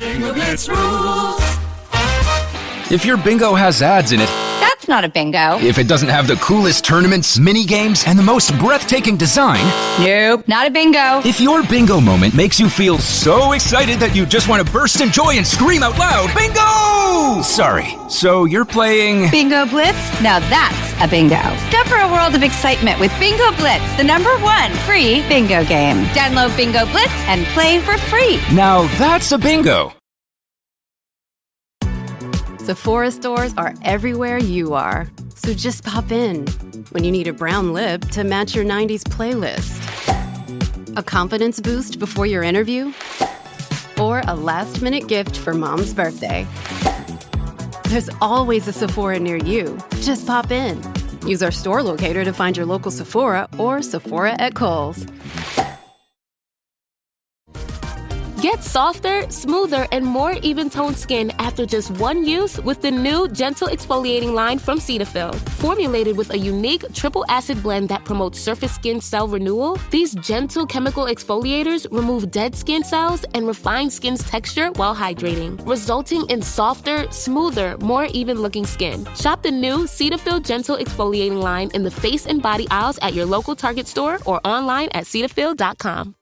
Bingo Blitz rules. If your bingo has ads in it, That's not a bingo. if it doesn't have the coolest tournaments, mini games, and the most breathtaking design, Nope, not a bingo. if your bingo moment makes you feel so excited that you just want to burst in joy and scream out loud, bingo! Sorry, so you're playing... Bingo Blitz? Now that's a bingo. Discover a world of excitement with Bingo Blitz, the #1 free bingo game. Download Bingo Blitz and play for free. Now that's a bingo. Sephora stores are everywhere you are. So just pop in when you need a brown lip to match your 90s playlist. A confidence boost before your interview? Or a last-minute gift for mom's birthday. There's always a Sephora near you. Just pop in. Use our store locator to find your local Sephora or Sephora at Kohl's. Get softer, smoother, and more even-toned skin after just one use with the new Gentle Exfoliating line from Cetaphil. Formulated with a unique triple acid blend that promotes surface skin cell renewal, these gentle chemical exfoliators remove dead skin cells and refine skin's texture while hydrating, resulting in softer, smoother, more even-looking skin. Shop the new Cetaphil Gentle Exfoliating line in the face and body aisles at your local Target store or online at Cetaphil.com.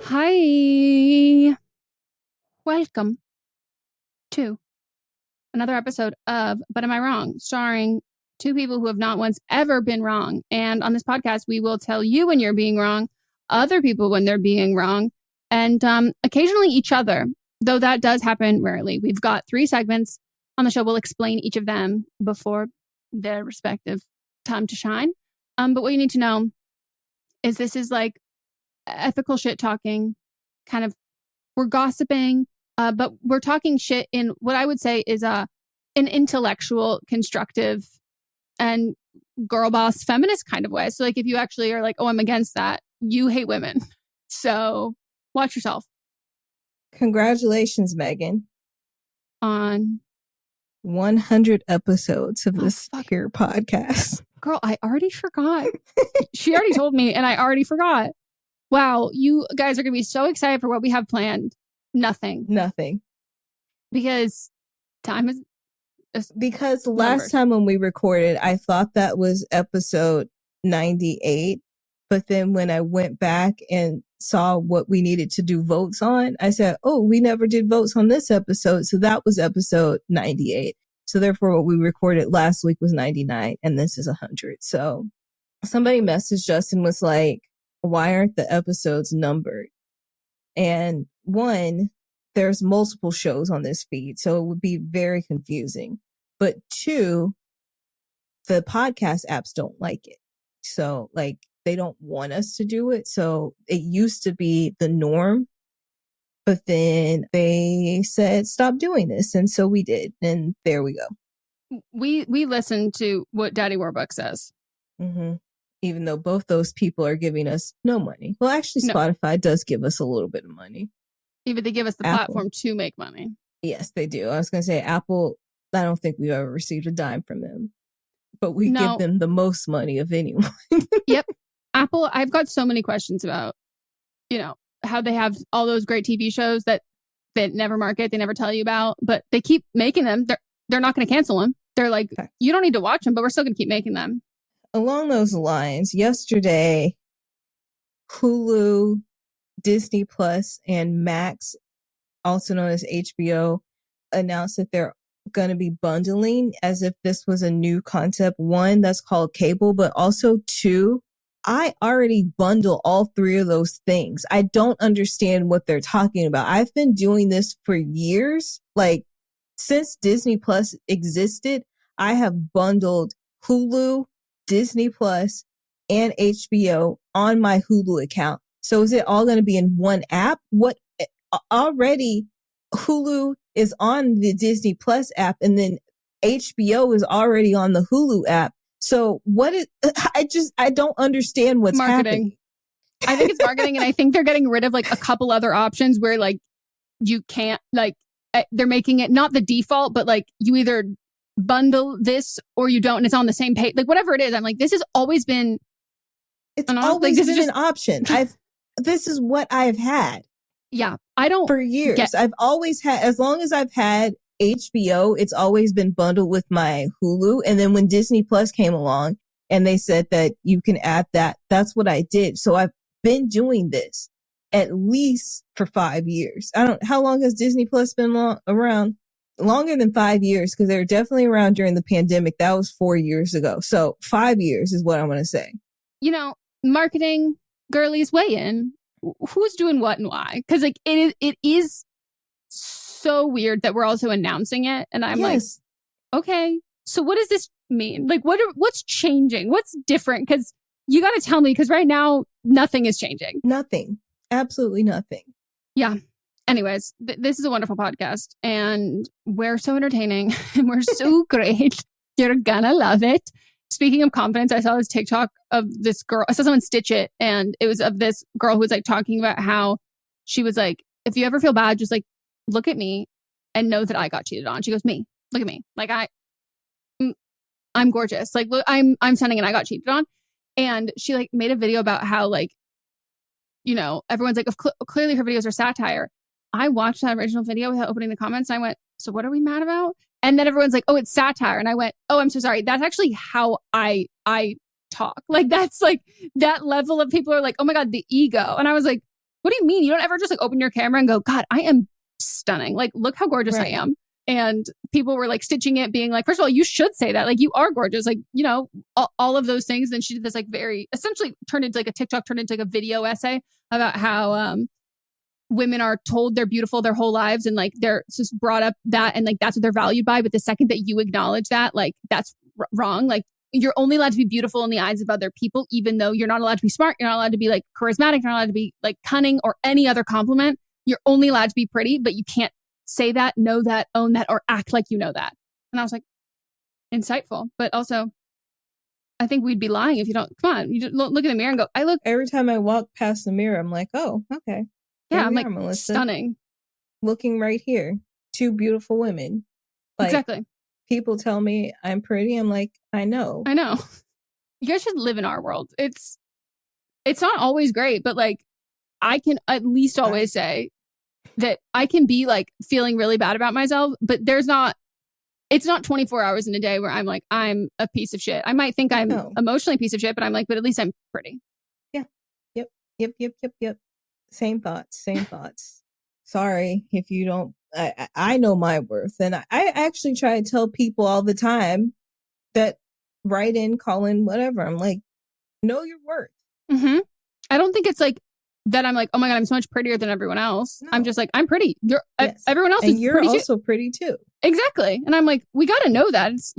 Hi. Welcome to another episode of But Am I Wrong? Starring two people who have not once ever been wrong. And on this podcast, we will tell you when you're being wrong, other people when they're being wrong, and occasionally each other, though that does happen rarely. We've got 3 segments on the show. We'll explain each of them before their respective time to shine. But what you need to know is this is like ethical shit talking, kind of, we're gossiping, but we're talking shit in what I would say is an intellectual, constructive, and girl boss feminist kind of way. So like if you actually are like, oh, I'm against that, you hate women. So watch yourself. Congratulations, Meghan, On 100 episodes of this here podcast. Girl, I already forgot. She already told me and I already forgot. Wow, you guys are going to be so excited for what we have planned. Nothing. Because time is... Because last time when we recorded, I thought that was episode 98. But then when I went back and saw what we needed to do votes on, I said, oh, we never did votes on this episode. So that was episode 98. So therefore, what we recorded last week was 99. And this is 100. So somebody messaged us and was like, why aren't the episodes numbered? And 1, there's multiple shows on this feed, so it would be very confusing. But 2, the podcast apps don't like it. So like they don't want us to do it. So it used to be the norm, but then they said, stop doing this. And so we did. And there we go. We listen to what Daddy Warbucks says. Mm-hmm. Even though both those people are giving us no money. Well, actually, No. Spotify does give us a little bit of money. Even they give us the Apple. platform to make money. Yes, they do. I was going to say Apple, I don't think we've ever received a dime from them. But we give them the most money of anyone. Yep. Apple, I've got so many questions about, how they have all those great TV shows that they never market, they never tell you about, but they keep making them. They're not going to cancel them. They're like, you don't need to watch them, but we're still going to keep making them. Along those lines, yesterday, Hulu, Disney Plus, and Max, also known as HBO, announced that they're going to be bundling as if this was a new concept. 1, that's called cable, but also 2, I already bundle all 3 of those things. I don't understand what they're talking about. I've been doing this for years. Like, since Disney Plus existed, I have bundled Hulu, Disney Plus, and HBO on my Hulu account. So is it all going to be in one app? What already Hulu is on the Disney Plus app, and then HBO is already on the Hulu app. So what is, I don't understand what's marketing. happening. I think it's marketing, and I think they're getting rid of like a couple other options where like you can't, like, they're making it not the default, but like you either bundle this or you don't, and it's on the same page, like whatever it is. I'm like, this has always been, it's always been an option. This is what I've had. Yeah, I don't for years. I've always had, as long as I've had HBO, it's always been bundled with my Hulu. And then when Disney Plus came along and they said that you can add that, that's what I did. So I've been doing this at least for 5 years. How long has Disney Plus been around? Longer than 5 years, because they were definitely around during the pandemic. That was 4 years ago. So 5 years is what I'm going to say. You know, marketing girlies weigh in. Who's doing what and why? Because like it is so weird that we're also announcing it, and I'm like, okay, so what does this mean? Like, what's changing? What's different? Because you got to tell me. Because right now, nothing is changing. Nothing. Absolutely nothing. Yeah. Anyways, this is a wonderful podcast, and we're so entertaining, and we're so great. You're gonna love it. Speaking of confidence, I saw this TikTok of this girl. I saw someone stitch it, and it was of this girl who was like talking about how she was like, if you ever feel bad, just like look at me and know that I got cheated on. She goes, me, look at me. Like I'm gorgeous. Like, look, I'm stunning and I got cheated on. And she like made a video about how like, you know, everyone's like, clearly her videos are satire. I watched that original video without opening the comments, and I went, so what are we mad about? And then everyone's like, oh, it's satire. And I went, oh, I'm so sorry. That's actually how I talk. Like, that's like that level of people are like, oh my God, the ego. And I was like, what do you mean? You don't ever just like open your camera and go, God, I am stunning. Like, look how gorgeous I am. And people were like stitching it, being like, first of all, you should say that. Like, you are gorgeous. Like, you know, all of those things. Then she did this like essentially turned into like a TikTok, turned into like a video essay about how women are told they're beautiful their whole lives, and like they're just brought up that, and like that's what they're valued by. But the second that you acknowledge that, like that's wrong. Like, you're only allowed to be beautiful in the eyes of other people, even though you're not allowed to be smart, you're not allowed to be like charismatic, you're not allowed to be like cunning or any other compliment. You're only allowed to be pretty, but you can't say that, know that, own that, or act like you know that. And I was like, insightful, but also I think we'd be lying if you don't. Come on, you just look in the mirror and go, I look. Every time I walk past the mirror, I'm like, oh, okay. Yeah, I'm like, Melisa, stunning. Looking right here. Two beautiful women. Like, exactly. People tell me I'm pretty. I'm like, I know. You guys should live in our world. It's not always great, but like I can at least always say that I can be like feeling really bad about myself, but it's not 24 hours in a day where I'm like, I'm a piece of shit. I might think I'm emotionally a piece of shit, but I'm like, but at least I'm pretty. Yeah. Yep. Same thoughts. Sorry if you don't. I know my worth, and I actually try to tell people all the time that write in, call in, whatever. I'm like, know your worth. Mm-hmm. I don't think it's like that. I'm like, oh my God, I'm so much prettier than everyone else. No. I'm just like, I'm pretty. Everyone else is you're pretty also pretty too. Exactly. And I'm like, we got to know that. It's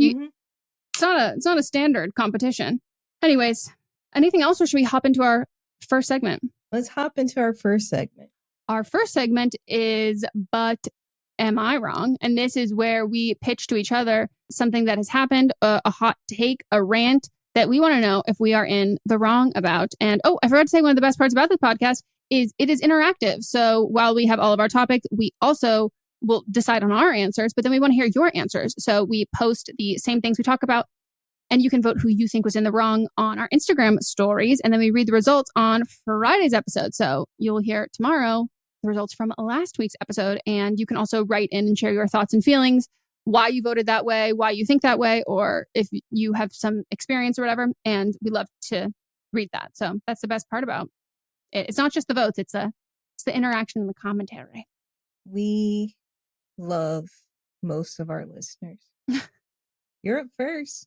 not a standard competition. Anyways, anything else, or should we hop into our first segment? Let's hop into our first segment. Our first segment is But Am I Wrong? And this is where we pitch to each other something that has happened, a hot take, a rant that we want to know if we are in the wrong about. And I forgot to say, one of the best parts about this podcast is it is interactive. So while we have all of our topics, we also will decide on our answers, but then we want to hear your answers. So we post the same things we talk about, and you can vote who you think was in the wrong on our Instagram stories. And then we read the results on Friday's episode. So you'll hear tomorrow the results from last week's episode. And you can also write in and share your thoughts and feelings, why you voted that way, why you think that way, or if you have some experience or whatever. And we love to read that. So that's the best part about it. It's not just the votes, it's the interaction and the commentary. We love most of our listeners. You're up first.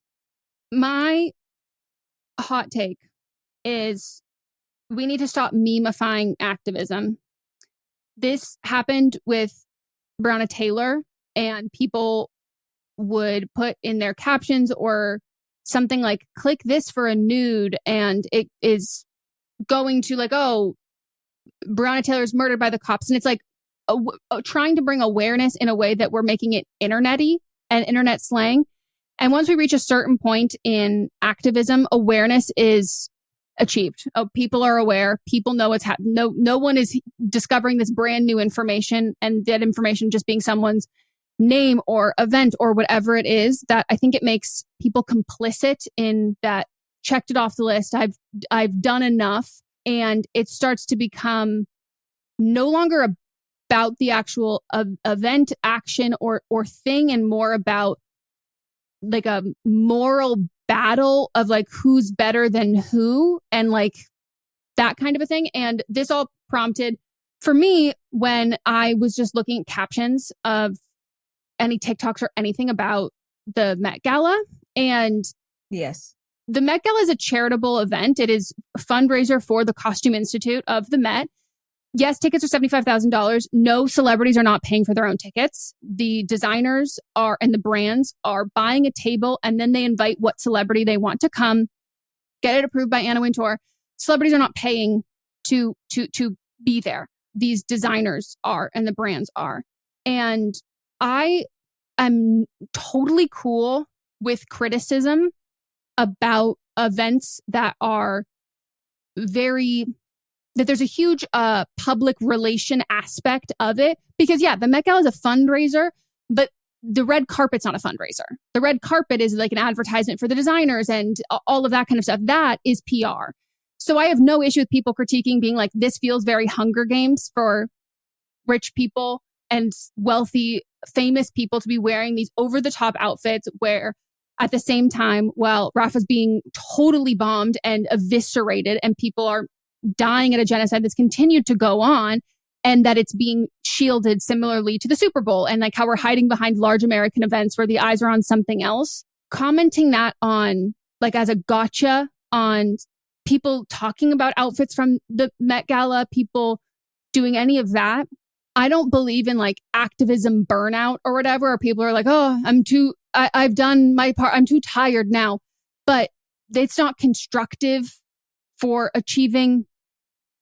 My hot take is we need to stop meme-ifying activism. This happened with Breonna Taylor, and people would put in their captions or something like, click this for a nude, and it is going to like, oh, Breonna Taylor's murdered by the cops. And it's like trying to bring awareness in a way that we're making it internet-y and internet slang. And once we reach a certain point in activism, awareness is achieved. Oh, people are aware. People know what's happening. No one is discovering this brand new information, and that information just being someone's name or event or whatever it is, that I think it makes people complicit in that. Checked it off the list. I've done enough, and it starts to become no longer about the actual event, action, or thing, and more about like a moral battle of like who's better than who, and like that kind of a thing. And this all prompted for me when I was just looking at captions of any TikToks or anything about the Met Gala. And yes, the Met Gala is a charitable event. It is a fundraiser for the Costume Institute of the Met. Yes, tickets are $75,000. No, celebrities are not paying for their own tickets. The designers are, and the brands are buying a table, and then they invite what celebrity they want to come, get it approved by Anna Wintour. Celebrities are not paying to be there. These designers are, and the brands are. And I am totally cool with criticism about events that are that there's a huge public relation aspect of it. Because yeah, the Met Gala is a fundraiser, but the red carpet's not a fundraiser. The red carpet is like an advertisement for the designers and all of that kind of stuff. That is PR. So I have no issue with people critiquing, being like, this feels very Hunger Games for rich people and wealthy, famous people to be wearing these over-the-top outfits where at the same time, while Rafa's being totally bombed and eviscerated and people are dying at a genocide that's continued to go on, and that it's being shielded similarly to the Super Bowl, and like how we're hiding behind large American events where the eyes are on something else. Commenting that on, like, as a gotcha on people talking about outfits from the Met Gala, people doing any of that. I don't believe in like activism burnout or whatever, or people are like, oh, I've done my part, I'm too tired now. But it's not constructive for achieving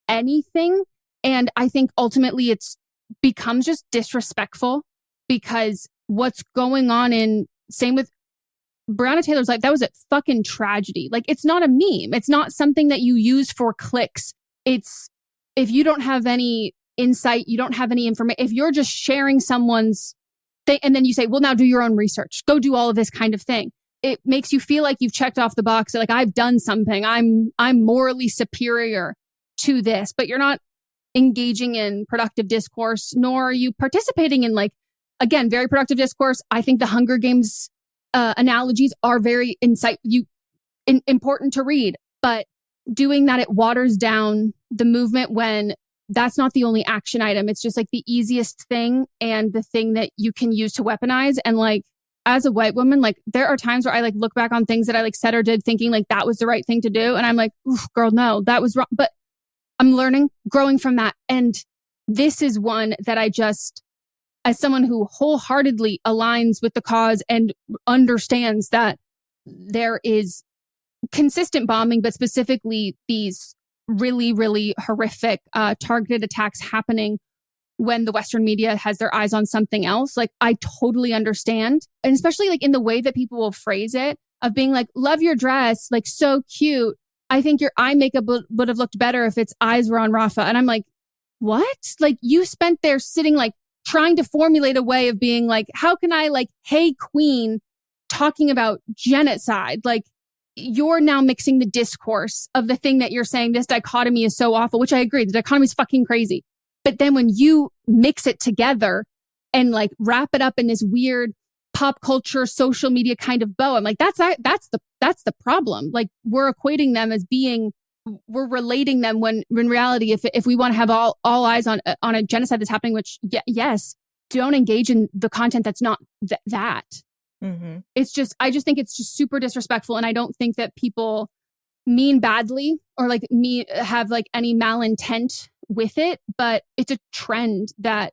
anything. And I think ultimately it's becomes just disrespectful, because what's going on same with Breonna Taylor's life, that was a fucking tragedy. Like, it's not a meme. It's not something that you use for clicks. It's, if you don't have any insight, you don't have any information, if you're just sharing someone's thing and then you say, well, now do your own research, go do all of this kind of thing, it makes you feel like you've checked off the box, like I've done something, I'm morally superior to this, but you're not engaging in productive discourse, nor are you participating in, like, again, very productive discourse. I think the Hunger Games analogies are very important to read, but doing that, it waters down the movement when that's not the only action item. It's just like the easiest thing and the thing that you can use to weaponize. And like, as a white woman, like, there are times where I like look back on things that I like said or did thinking like that was the right thing to do. And I'm like, oof, girl, no, that was wrong. But I'm learning, growing from that. And this is one that I just, as someone who wholeheartedly aligns with the cause and understands that there is consistent bombing, but specifically these really, really horrific targeted attacks happening when the Western media has their eyes on something else. Like, I totally understand. And especially like in the way that people will phrase it, of being like, love your dress, like, so cute. I think your eye makeup would have looked better if its eyes were on Rafa. And I'm like, what? Like, you spent there sitting, like, trying to formulate a way of being like, how can I, like, hey, queen, talking about genocide? Like, you're now mixing the discourse of the thing that you're saying, this dichotomy is so awful, which I agree, the dichotomy is fucking crazy. But then when you mix it together and like wrap it up in this weird pop culture, social media kind of bow, I'm like, that's the problem. Like, we're equating them as being, we're relating them when in reality, if we want to have all eyes on a genocide that's happening, which yes, don't engage in the content that's not that. Mm-hmm. It's just, I just think it's just super disrespectful. And I don't think that people mean badly or like have like any malintent with it, but it's a trend that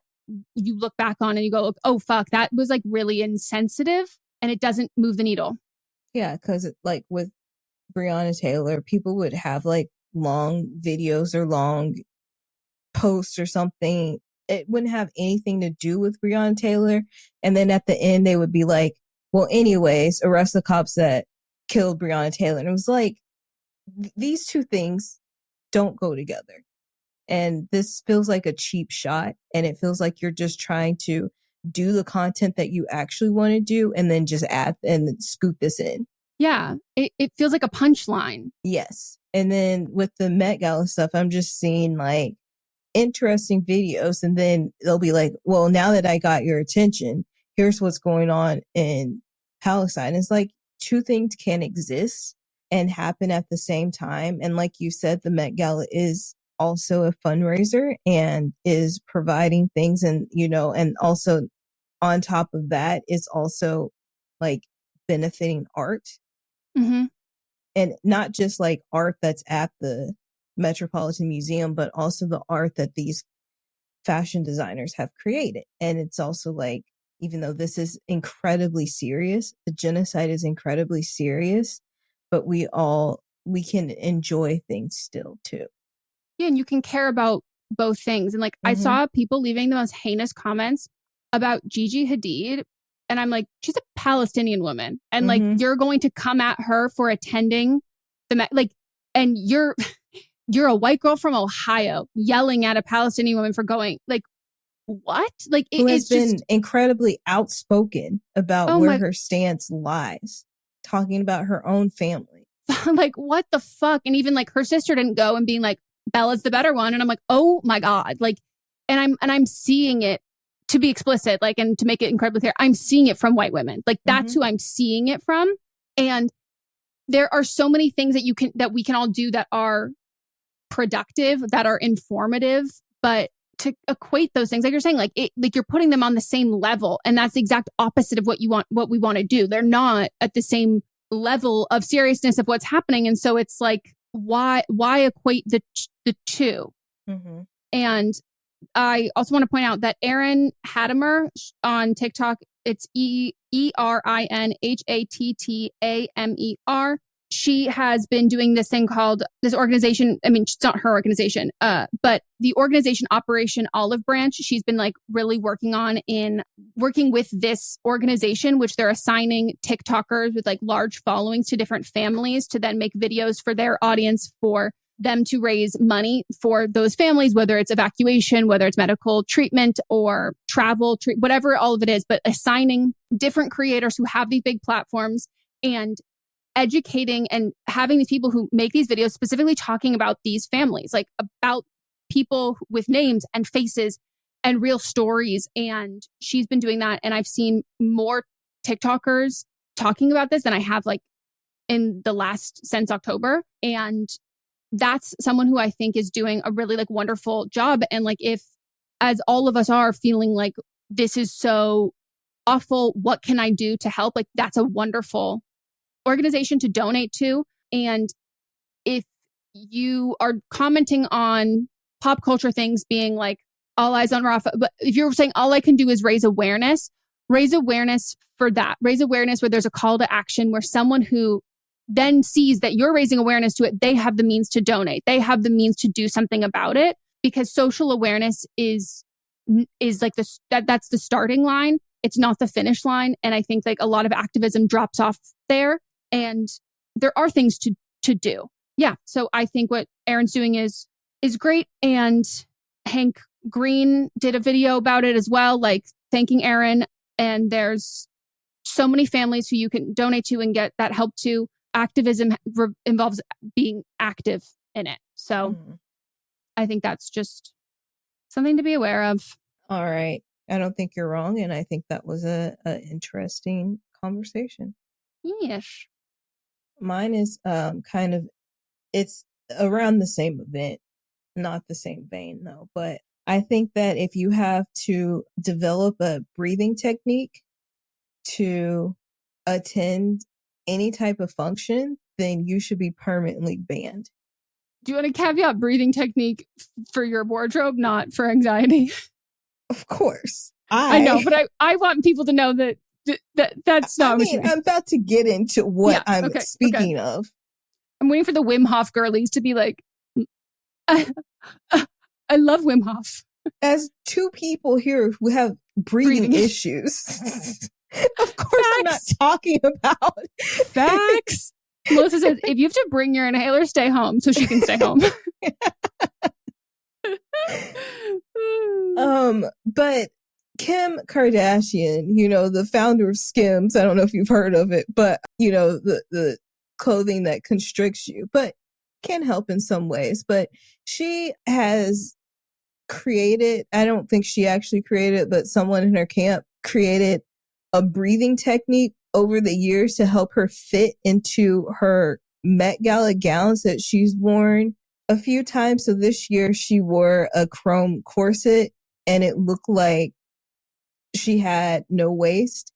you look back on and you go, oh fuck, that was like really insensitive, and it doesn't move the needle. Yeah, because like with Breonna Taylor, people would have like long videos or long posts or something. It wouldn't have anything to do with Breonna Taylor. And then at the end, they would be like, well, anyways, arrest the cops that killed Breonna Taylor. And it was like, these two things don't go together. And this feels like a cheap shot, and it feels like you're just trying to do the content that you actually want to do and then just add and scoot this in. Yeah, it feels like a punchline. Yes. And then with the Met Gala stuff, I'm just seeing like interesting videos, and then they'll be like, well, now that I got your attention, here's what's going on in Palestine. It's like two things can exist and happen at the same time. And like you said, the Met Gala is also a fundraiser and is providing things, and and also on top of that is also like benefiting art. Mm-hmm. And not just like art that's at the Metropolitan Museum, but also the art that these fashion designers have created. And it's also like, even though this is incredibly serious, the genocide is incredibly serious, but we can enjoy things still too. Yeah, and you can care about both things. And like, I saw people leaving the most heinous comments about Gigi Hadid. And I'm like, she's a Palestinian woman. And like, you're going to come at her for attending and you're a white girl from Ohio yelling at a Palestinian woman for going, like, what? Like, who has been incredibly outspoken about where her stance lies, talking about her own family. Like, what the fuck? And even like her sister didn't go and being like, Bella's the better one. And I'm like, oh my God. Like, and I'm seeing it, to be explicit, like, and to make it incredibly clear, I'm seeing it from white women. Like, that's who I'm seeing it from. And there are so many things that we can all do that are productive, that are informative, but to equate those things, like you're saying, like you're putting them on the same level. And that's the exact opposite of what we want to do. They're not at the same level of seriousness of what's happening. And so it's like, why equate the two? Mm-hmm. And I also want to point out that Erin Hattemer on TikTok, it's ERINHATTAMER. She has been doing this thing called this organization. I mean, it's not her organization, but the organization Operation Olive Branch. She's been like really working with this organization, which they're assigning TikTokers with like large followings to different families to then make videos for their audience for them to raise money for those families, whether it's evacuation, whether it's medical treatment or travel, whatever all of it is, but assigning different creators who have these big platforms and educating and having these people who make these videos specifically talking about these families, like about people with names and faces and real stories. And she's been doing that. And I've seen more TikTokers talking about this than I have like in the since October. And that's someone who I think is doing a really like wonderful job. And like, if as all of us are feeling like this is so awful, what can I do to help? Like, that's a wonderful organization to donate to. And if you are commenting on pop culture things being like all eyes on Rafa, but if you're saying all I can do is raise awareness for that, raise awareness where there's a call to action, where someone who then sees that you're raising awareness to it, they have the means to donate. They have the means to do something about it, because social awareness is like this, that's the starting line. It's not the finish line. And I think like a lot of activism drops off there, and there are things to do. Yeah. So I think what Erin's doing is great. And Hank Green did a video about it as well, like thanking Erin. And there's so many families who you can donate to and get that help to. Activism involves being active in it. So I think that's just something to be aware of. All right. I don't think you're wrong. And I think that was a interesting conversation. Yes. Mine is it's around the same event, not the same vein though. But I think that if you have to develop a breathing technique to attend any type of function, then you should be permanently banned. Do you want to caveat breathing technique for your wardrobe, not for anxiety? Of course. I know, but I want people to know that's not what you mean. I'm about to get into what I'm speaking of. I'm waiting for the Wim Hof girlies to be like, I love Wim Hof. As two people here who have breathing issues. Of course, facts. I'm not talking about facts. Melissa says, if you have to bring your inhaler, stay home, so she can stay home. But Kim Kardashian, the founder of Skims, I don't know if you've heard of it, but the clothing that constricts you, but can help in some ways. But she has created, I don't think she actually created it, but someone in her camp created a breathing technique over the years to help her fit into her Met Gala gowns that she's worn a few times. So this year she wore a chrome corset and it looked like she had no waist.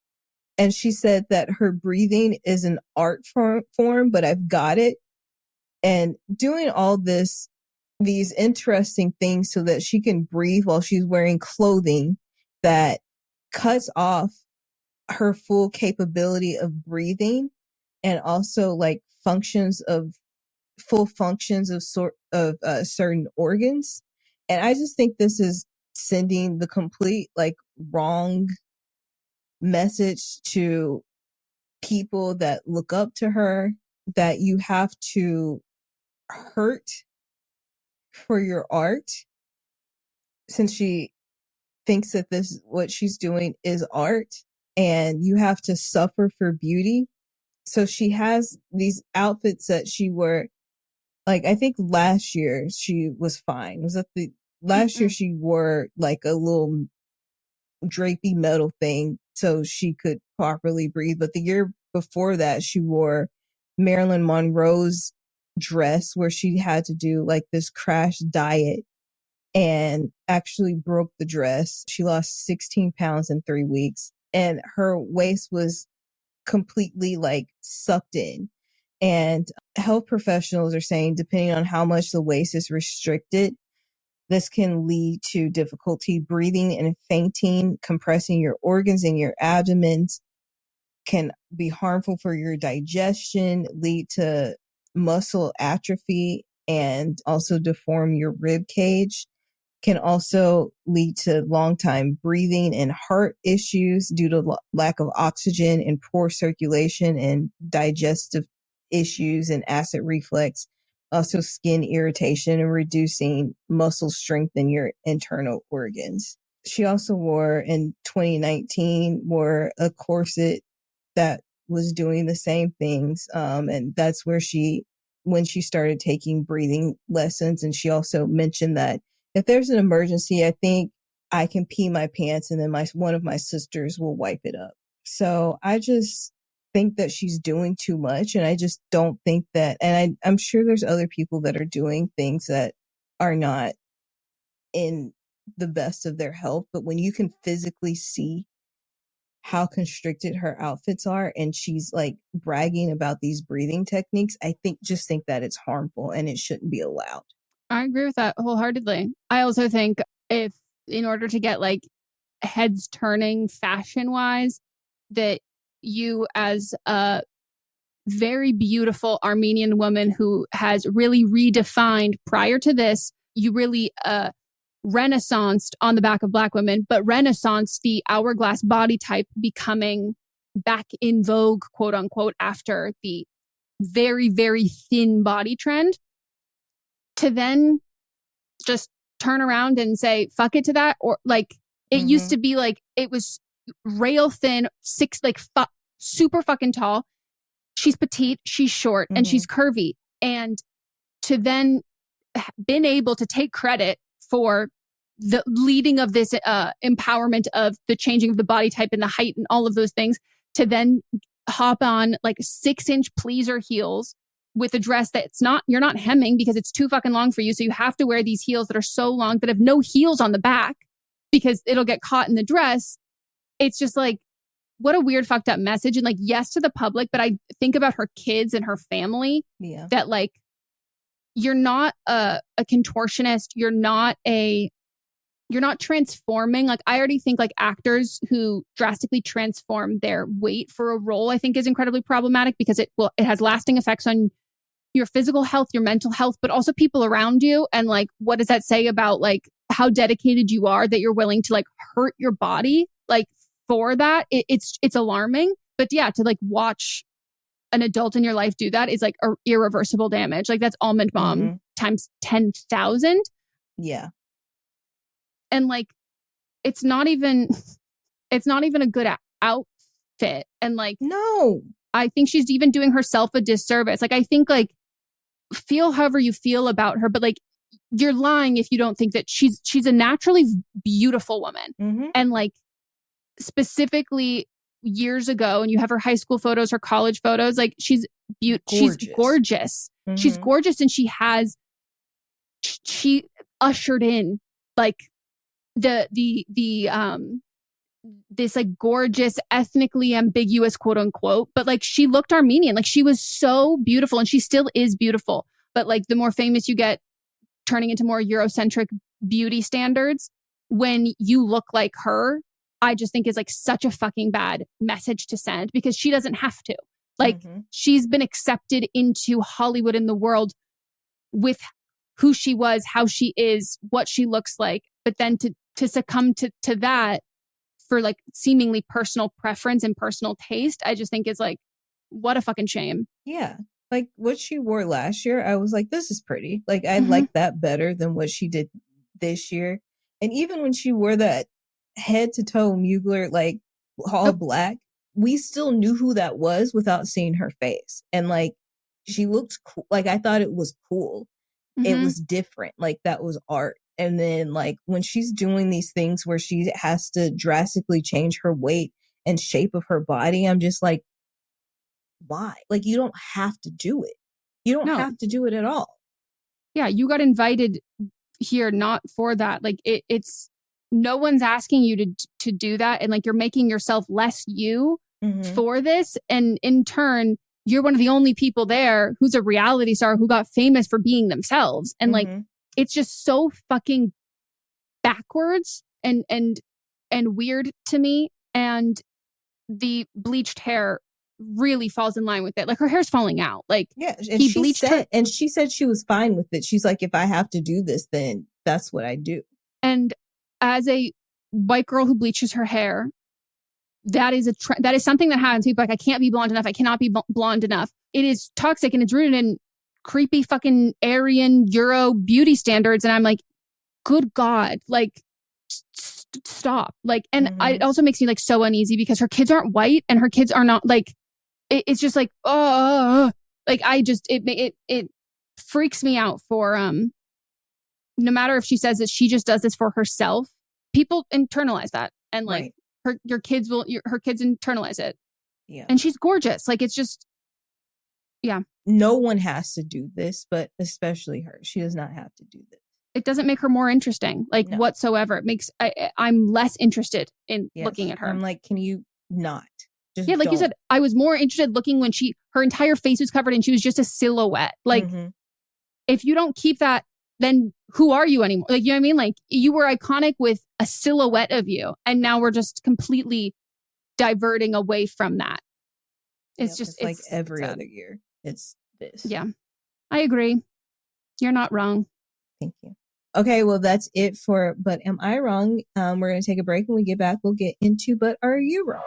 And she said that her breathing is an art form, but I've got it. And doing all these interesting things so that she can breathe while she's wearing clothing that cuts off her full capability of breathing, and also like full functions of certain organs. And I just think this is sending the complete wrong message to people that look up to her, that you have to hurt for your art, since she thinks that what she's doing is art, and you have to suffer for beauty. So she has these outfits that she wore, I think last year she was fine. Was that last year she wore a little drapey metal thing so she could properly breathe. But the year before that, she wore Marilyn Monroe's dress where she had to do this crash diet and actually broke the dress. She lost 16 pounds in 3 weeks, and her waist was completely sucked in. And health professionals are saying, depending on how much the waist is restricted, this can lead to difficulty breathing and fainting. Compressing your organs in your abdomen can be harmful for your digestion, lead to muscle atrophy, and also deform your rib cage. Can also lead to long time breathing and heart issues due to lack of oxygen and poor circulation, and digestive issues and acid reflux. Also skin irritation and reducing muscle strength in your internal organs. She also in 2019, wore a corset that was doing the same things. And that's where when she started taking breathing lessons. And she also mentioned that if there's an emergency, I think I can pee my pants and then one of my sisters will wipe it up. So I just think that she's doing too much. And I just don't think that, and I'm sure there's other people that are doing things that are not in the best of their health. But when you can physically see how constricted her outfits are, and she's bragging about these breathing techniques, I think that it's harmful and it shouldn't be allowed. I agree with that wholeheartedly. I also think if in order to get heads turning fashion wise, that you as a very beautiful Armenian woman who has really redefined prior to this, you really renaissanced on the back of Black women, but renaissanced the hourglass body type becoming back in vogue, quote unquote, after the very, very thin body trend. To then just turn around and say, fuck it to that. Or it used to be it was rail thin, super fucking tall. She's petite, she's short, and she's curvy. And to then been able to take credit for the leading of this empowerment of the changing of the body type and the height and all of those things, to then hop on 6-inch pleaser heels with a dress you're not hemming because it's too fucking long for you. So you have to wear these heels that are so long that have no heels on the back because it'll get caught in the dress. It's just what a weird fucked up message. And yes to the public, but I think about her kids and her family. Yeah. That you're not a contortionist. You're not transforming. I already think actors who drastically transform their weight for a role, I think is incredibly problematic because it has lasting effects on your physical health, your mental health, but also people around you. And what does that say about how dedicated you are that you're willing to hurt your body for that? It's alarming. But yeah, to watch an adult in your life do that is like irreversible damage. Like that's Almond Mom times 10,000. Yeah. And like, it's not even a good outfit. And like, no, I think she's even doing herself a disservice. Like, I think like, feel however you feel about her, but like, you're lying if you don't think that she's a naturally beautiful woman. And like, specifically years ago, and you have her high school photos, her college photos, like she's gorgeous. She's gorgeous. And she ushered in like this like gorgeous, ethnically ambiguous, quote unquote, but like she looked Armenian. Like she was so beautiful, and she still is beautiful. But like the more famous you get, turning into more Eurocentric beauty standards, when you look like her, I just think is like such a fucking bad message to send, because she doesn't have to. Like she's been accepted into Hollywood in the world with who she was, how she is, what she looks like. But then to succumb to that for like seemingly personal preference and personal taste, I just think is like, what a fucking shame. Yeah. Like what she wore last year, I was like, this is pretty. Like I like that better than what she did this year. And even when she wore that head to toe Mugler, like all black, we still knew who that was without seeing her face. And like, she looked cool. Like I thought it was cool. It was different. Like that was art. And then like when she's doing these things where she has to drastically change her weight and shape of her body, I'm just like, why? Like you don't have to do it. You don't have to do it at all. Yeah, you got invited here not for that. Like it's no one's asking you to do that, and like you're making yourself less you for this, and in turn you're one of the only people there who's a reality star who got famous for being themselves. And like it's just so fucking backwards and weird to me. And the bleached hair really falls in line with it. Like her hair's falling out. Like yeah, and he bleached her, and she said she was fine with it. She's like, if I have to do this, then that's what I do. And as a white girl who bleaches her hair, that is that is something that happens. People are like, I can't be blonde enough. I cannot be blonde enough. It is toxic, and it's rooted in creepy fucking Aryan Euro beauty standards. And I'm like, good God, like stop. Like, and it also makes me like so uneasy because her kids aren't white, and her kids are not like, it's just like, like I just, it freaks me out for, no matter if she says that she just does this for herself, people internalize that. And like her kids internalize it. Yeah. And she's gorgeous. Like, it's just, yeah. No one has to do this, but especially her. She does not have to do this. It doesn't make her more interesting, like whatsoever. It makes, I'm less interested in looking at her. I'm like, can you not? Just like don't. You said, I was more interested looking when her entire face was covered and she was just a silhouette. Like, if you don't keep that, then who are you anymore? Like, you know what I mean? Like, you were iconic with a silhouette of you, and now we're just completely diverting away from that. It's just like every other year. It's this. Yeah, I agree. You're not wrong. Thank you. Okay, well, that's it for But Am I Wrong? We're going to take a break. When we get back, we'll get into But Are You Wrong?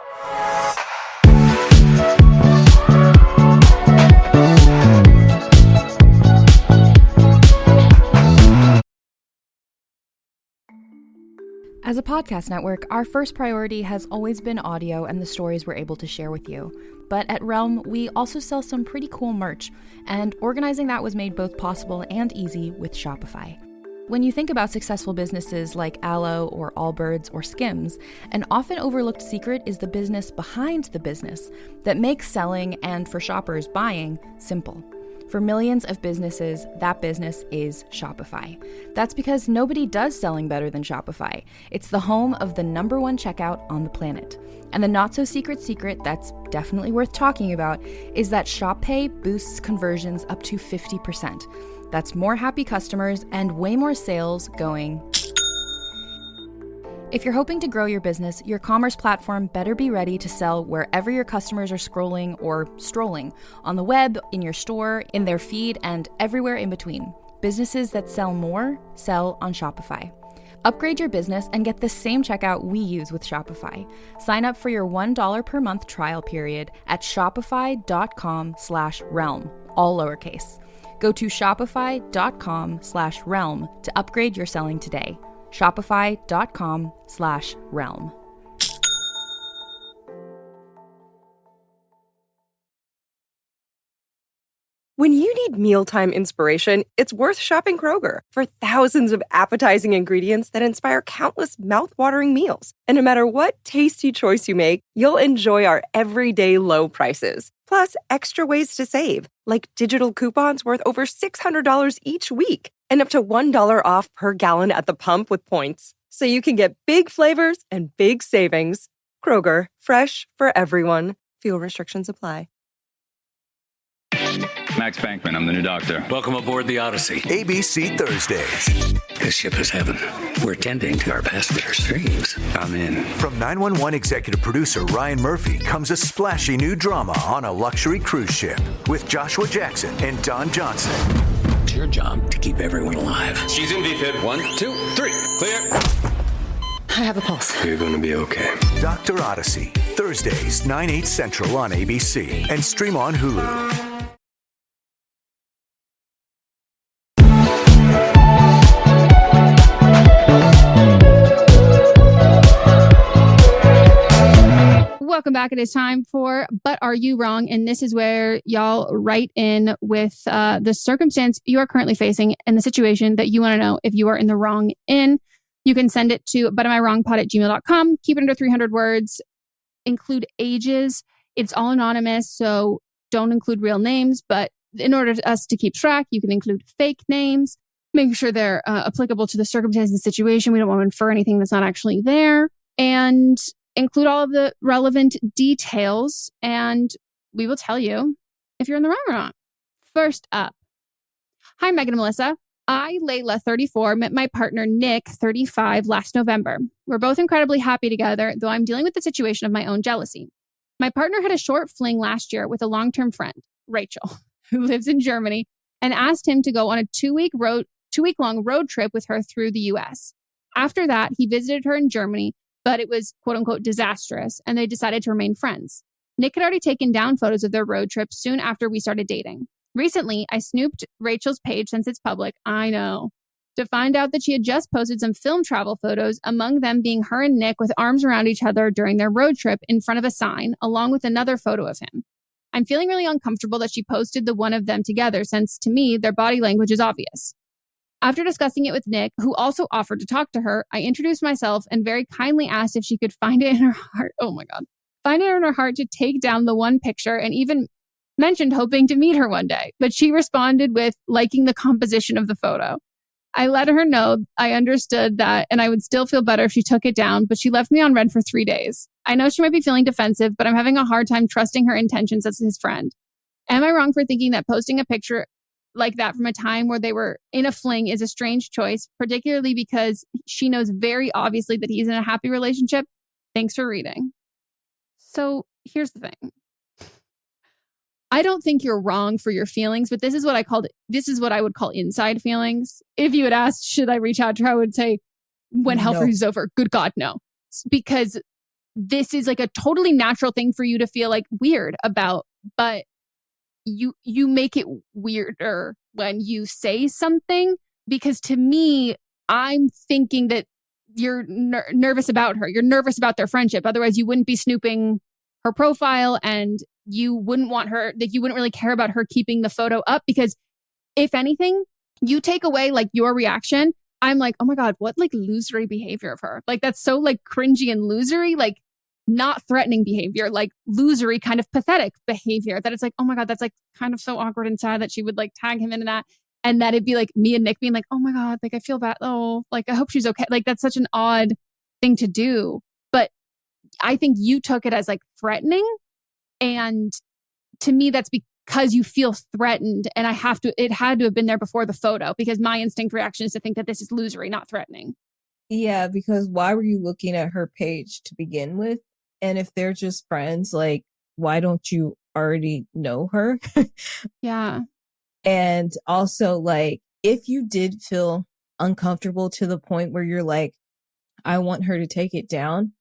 As a podcast network, our first priority has always been audio and the stories we're able to share with you. But at Realm, we also sell some pretty cool merch, and organizing that was made both possible and easy with Shopify. When you think about successful businesses like Aloe or Allbirds or Skims, an often overlooked secret is the business behind the business that makes selling and, for shoppers, buying simple. For millions of businesses, that business is Shopify. That's because nobody does selling better than Shopify. It's the home of the #1 checkout on the planet. And the not-so-secret secret that's definitely worth talking about is that Shop Pay boosts conversions up to 50%. That's more happy customers and way more sales going. If you're hoping to grow your business, your commerce platform better be ready to sell wherever your customers are scrolling or strolling, on the web, in your store, in their feed, and everywhere in between. Businesses that sell more, sell on Shopify. Upgrade your business and get the same checkout we use with Shopify. Sign up for your $1 per month trial period at shopify.com/realm, all lowercase. Go to shopify.com/realm to upgrade your selling today. Shopify.com/realm. When you need mealtime inspiration, it's worth shopping Kroger for thousands of appetizing ingredients that inspire countless mouth-watering meals. And no matter what tasty choice you make, you'll enjoy our everyday low prices. Plus, extra ways to save, like digital coupons worth over $600 each week and up to $1 off per gallon at the pump with points. So you can get big flavors and big savings. Kroger, fresh for everyone. Fuel restrictions apply. Max Bankman, I'm the new doctor. Welcome aboard the Odyssey. ABC Thursdays. This ship is heaven. We're tending to our passengers' dreams. I'm in. From 911 executive producer Ryan Murphy comes a splashy new drama on a luxury cruise ship with Joshua Jackson and Don Johnson. It's your job to keep everyone alive. She's in VFib. 1, 2, 3. Clear. I have a pulse. You're going to be okay. Dr. Odyssey. Thursdays, 9/8 Central on ABC and stream on Hulu. Welcome back. It is time for But Are You Wrong? And this is where y'all write in with the circumstance you are currently facing and the situation that you want to know if you are in the wrong in. You can send it to butamiwrongpod@gmail.com. Keep it under 300 words. Include ages. It's all anonymous, so don't include real names. But in order for us to keep track, you can include fake names. Make sure they're applicable to the circumstance and situation. We don't want to infer anything that's not actually there. And include all of the relevant details, and we will tell you if you're in the wrong or not. First up. Hi, Meghan and Melissa. I, Layla, 34, met my partner, Nick, 35, last November. We're both incredibly happy together, though I'm dealing with the situation of my own jealousy. My partner had a short fling last year with a long-term friend, Rachel, who lives in Germany, and asked him to go on a two-week-long road trip with her through the U.S. After that, he visited her in Germany, but it was quote-unquote disastrous, and they decided to remain friends. Nick had already taken down photos of their road trip soon after we started dating. Recently, I snooped Rachel's page since it's public, I know, to find out that she had just posted some film travel photos, among them being her and Nick with arms around each other during their road trip in front of a sign, along with another photo of him. I'm feeling really uncomfortable that she posted the one of them together, since to me, their body language is obvious. After discussing it with Nick, who also offered to talk to her, I introduced myself and very kindly asked if she could find it in her heart. Oh my God. Find it in her heart to take down the one picture, and even mentioned hoping to meet her one day. But she responded with liking the composition of the photo. I let her know I understood that and I would still feel better if she took it down, but she left me on red for 3 days. I know she might be feeling defensive, but I'm having a hard time trusting her intentions as his friend. Am I wrong for thinking that posting a picture like that from a time where they were in a fling is a strange choice, particularly because she knows very obviously that he's in a happy relationship? Thanks for reading. So here's the thing. I don't think you're wrong for your feelings, but this is what I would call inside feelings. If you had asked, should I reach out to her? I would say, when hell freezes over, good God, no. Because this is like a totally natural thing for you to feel like weird about, but you make it weirder when you say something, because to me, I'm thinking that you're nervous about her. You're nervous about their friendship. Otherwise, you wouldn't be snooping her profile, and you wouldn't want her, that you wouldn't really care about her keeping the photo up, because if anything, you take away like your reaction. I'm like, oh my God, what like losery behavior of her. Like that's so like cringy and losery, like not threatening behavior, like losery kind of pathetic behavior, that it's like, oh my God, that's like kind of so awkward and sad that she would like tag him into that. And that it'd be like me and Nick being like, oh my God, like I feel bad. Oh, like I hope she's okay. Like that's such an odd thing to do. But I think you took it as like threatening. And to me, that's because you feel threatened. And it had to have been there before the photo, because my instinct reaction is to think that this is losery, not threatening. Yeah, because why were you looking at her page to begin with? And if they're just friends, like, why don't you already know her? Yeah. And also, like, if you did feel uncomfortable to the point where you're like, I want her to take it down,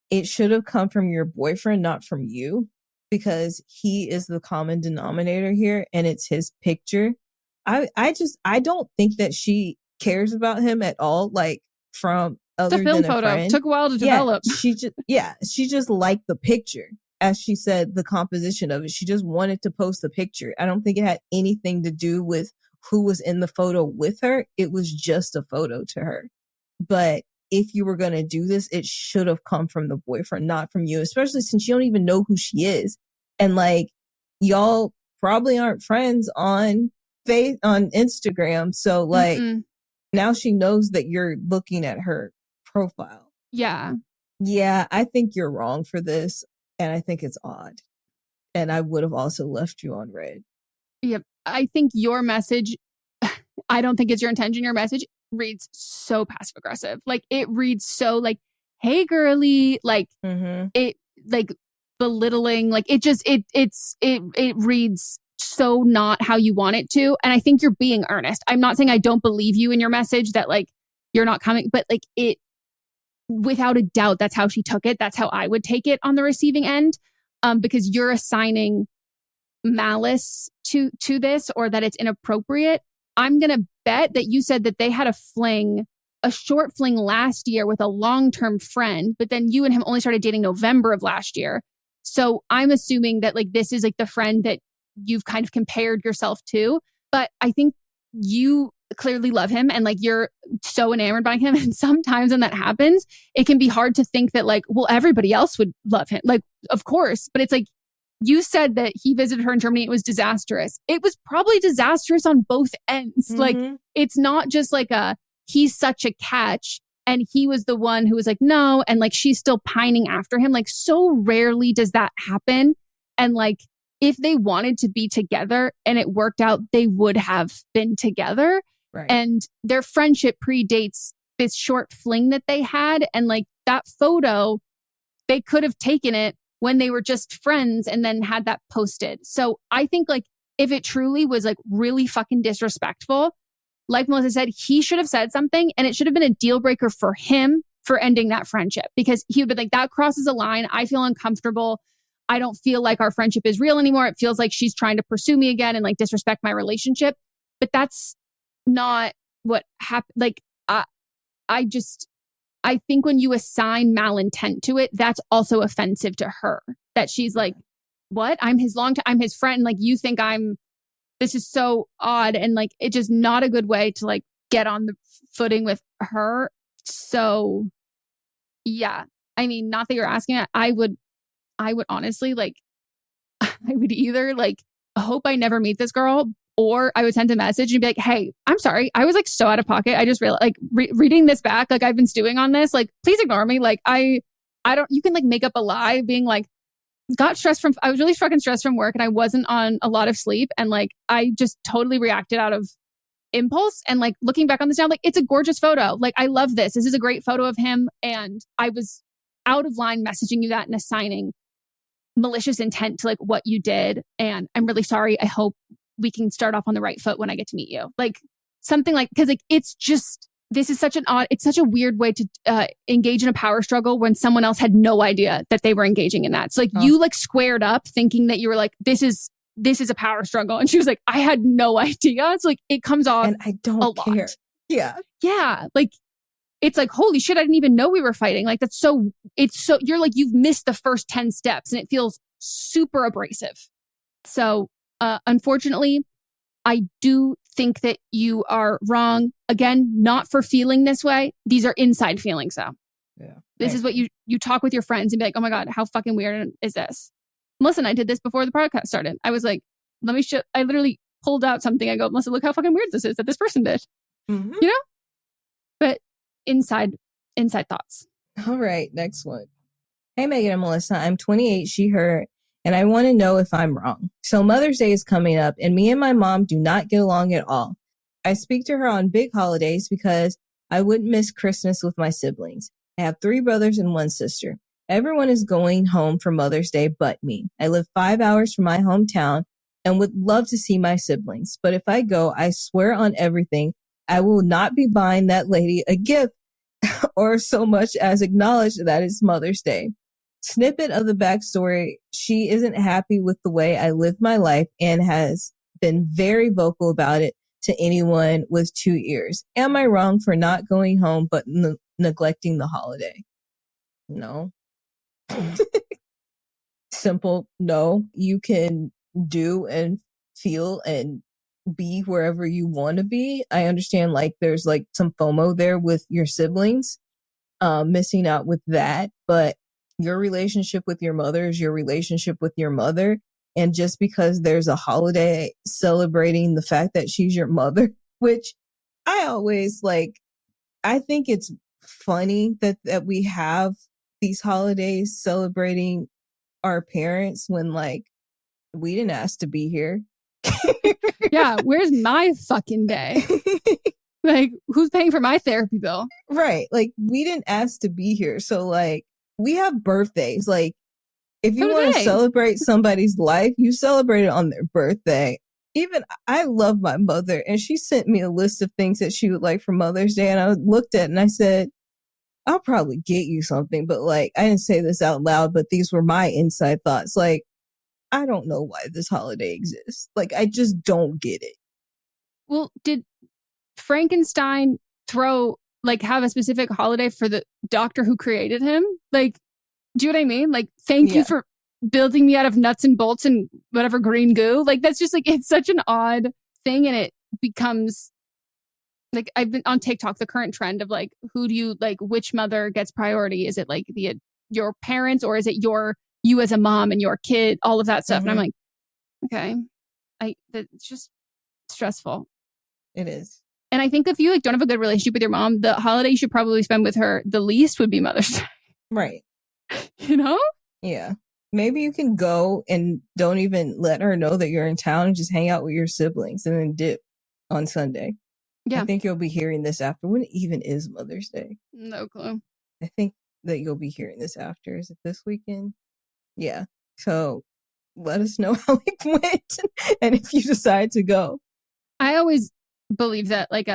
it should have come from your boyfriend, not from you, because he is the common denominator here and it's his picture. I don't think that she cares about him at all, like from other the film than a photo friend. took a while to develop. She just liked the picture. As she said, the composition of it, she just wanted to post the picture. I don't think it had anything to do with who was in the photo with her. It was just a photo to her. But if you were going to do this, it should have come from the boyfriend, not from you, especially since you don't even know who she is. And like, y'all probably aren't friends on Instagram. So like, now she knows that you're looking at her profile. Yeah. Yeah, I think you're wrong for this. And I think it's odd. And I would have also left you on red. Yep. I think your message, I don't think it's your intention. Your message reads so passive aggressive. Like it reads so like, hey girly, like it like belittling, like it reads so not how you want it to. And I think you're being earnest. I'm not saying I don't believe you in your message that like you're not coming, but like it, without a doubt, that's how she took it. That's how I would take it on the receiving end, because you're assigning malice to this or that it's inappropriate. I'm going to bet that you said that they had a short fling last year with a long-term friend, but then you and him only started dating November of last year. So I'm assuming that like this is like the friend that you've kind of compared yourself to. But I think you clearly love him and like you're so enamored by him. And sometimes when that happens, it can be hard to think that like, well, everybody else would love him. Like, of course, but it's like, you said that he visited her in Germany. It was disastrous. It was probably disastrous on both ends. Like, it's not just like he's such a catch and he was the one who was like, no. And like, she's still pining after him. Like, so rarely does that happen. And like, if they wanted to be together and it worked out, they would have been together. Right. And their friendship predates this short fling that they had. And like that photo, they could have taken it when they were just friends and then had that posted. So I think like if it truly was like really fucking disrespectful, like Melissa said, he should have said something and it should have been a deal breaker for him for ending that friendship, because he would be like, that crosses a line. I feel uncomfortable. I don't feel like our friendship is real anymore. It feels like she's trying to pursue me again and like disrespect my relationship. But that's not what happened. Like, I think when you assign malintent to it, that's also offensive to her. That she's like, what? I'm his friend. Like, you think this is so odd. And like, it's just not a good way to like get on the footing with her. So yeah, I mean, not that you're asking it. I would honestly like, I would either like hope I never meet this girl, or I would send a message and be like, hey, I'm sorry. I was like so out of pocket. I just realized like reading this back, like I've been stewing on this, like, please ignore me. Like I don't, you can like make up a lie being like, I was really fucking stressed from work and I wasn't on a lot of sleep. And like, I just totally reacted out of impulse. And like looking back on this now, like it's a gorgeous photo. Like I love this. This is a great photo of him. And I was out of line messaging you that and assigning malicious intent to like what you did. And I'm really sorry. I hope we can start off on the right foot when I get to meet you. Like something like, because like it's just, this is such it's such a weird way to engage in a power struggle when someone else had no idea that they were engaging in that. So like you like squared up thinking that you were like, this is a power struggle. And she was like, I had no idea. It's like, it comes off and I don't care. Yeah. Yeah. Like, it's like, holy shit, I didn't even know we were fighting. Like, you're like, you've missed the first 10 steps and it feels super abrasive. So, unfortunately, I do think that you are wrong. Again, not for feeling this way. These are inside feelings though. Yeah. This is what you talk with your friends and be like, oh my God, how fucking weird is this? Melissa and I did this before the podcast started. I was like, I literally pulled out something. I go, Melissa, look how fucking weird this is that this person did. Mm-hmm. You know? But inside thoughts. All right, next one. Hey, Meghan and Melissa, I'm 28, she, her, and I want to know if I'm wrong. So Mother's Day is coming up and me and my mom do not get along at all. I speak to her on big holidays because I wouldn't miss Christmas with my siblings. I have 3 brothers and 1 sister. Everyone is going home for Mother's Day but me. I live 5 hours from my hometown and would love to see my siblings. But if I go, I swear on everything, I will not be buying that lady a gift or so much as acknowledge that it's Mother's Day. Snippet of the backstory. She isn't happy with the way I live my life and has been very vocal about it to anyone with 2 ears. Am I wrong for not going home but neglecting the holiday? No. Simple no. You can do and feel and be wherever you want to be. I understand like there's like some FOMO there with your siblings, missing out with that, but your relationship with your mother is your relationship with your mother. And just because there's a holiday celebrating the fact that she's your mother, which I always like, I think it's funny that we have these holidays celebrating our parents when like we didn't ask to be here. Yeah, where's my fucking day? Like, who's paying for my therapy bill? Right. Like, we didn't ask to be here. So, like, we have birthdays. Like, if you want to celebrate somebody's life, you celebrate it on their birthday. Even I love my mother, and she sent me a list of things that she would like for Mother's Day. And I looked at it and I said, I'll probably get you something. But, like, I didn't say this out loud, but these were my inside thoughts. Like, I don't know why this holiday exists. Like, I just don't get it. Well, did Frankenstein have a specific holiday for the doctor who created him? Like, do you know what I mean? Like, thank you for building me out of nuts and bolts and whatever green goo. Like, that's just like, it's such an odd thing. And it becomes like, I've been on TikTok, the current trend of like, who do you like, which mother gets priority? Is it like your parents, or is it you as a mom and your kid, all of that stuff? Mm-hmm. And I'm like, okay, it's just stressful. It is. And I think if you like don't have a good relationship with your mom, the holiday you should probably spend with her the least would be Mother's Day. Right. You know? Yeah. Maybe you can go and don't even let her know that you're in town and just hang out with your siblings and then dip on Sunday. Yeah. I think you'll be hearing this after. When even is Mother's Day? No clue. I think that you'll be hearing this after. Is it this weekend? Yeah. So let us know how it went and if you decide to go. I always believe that like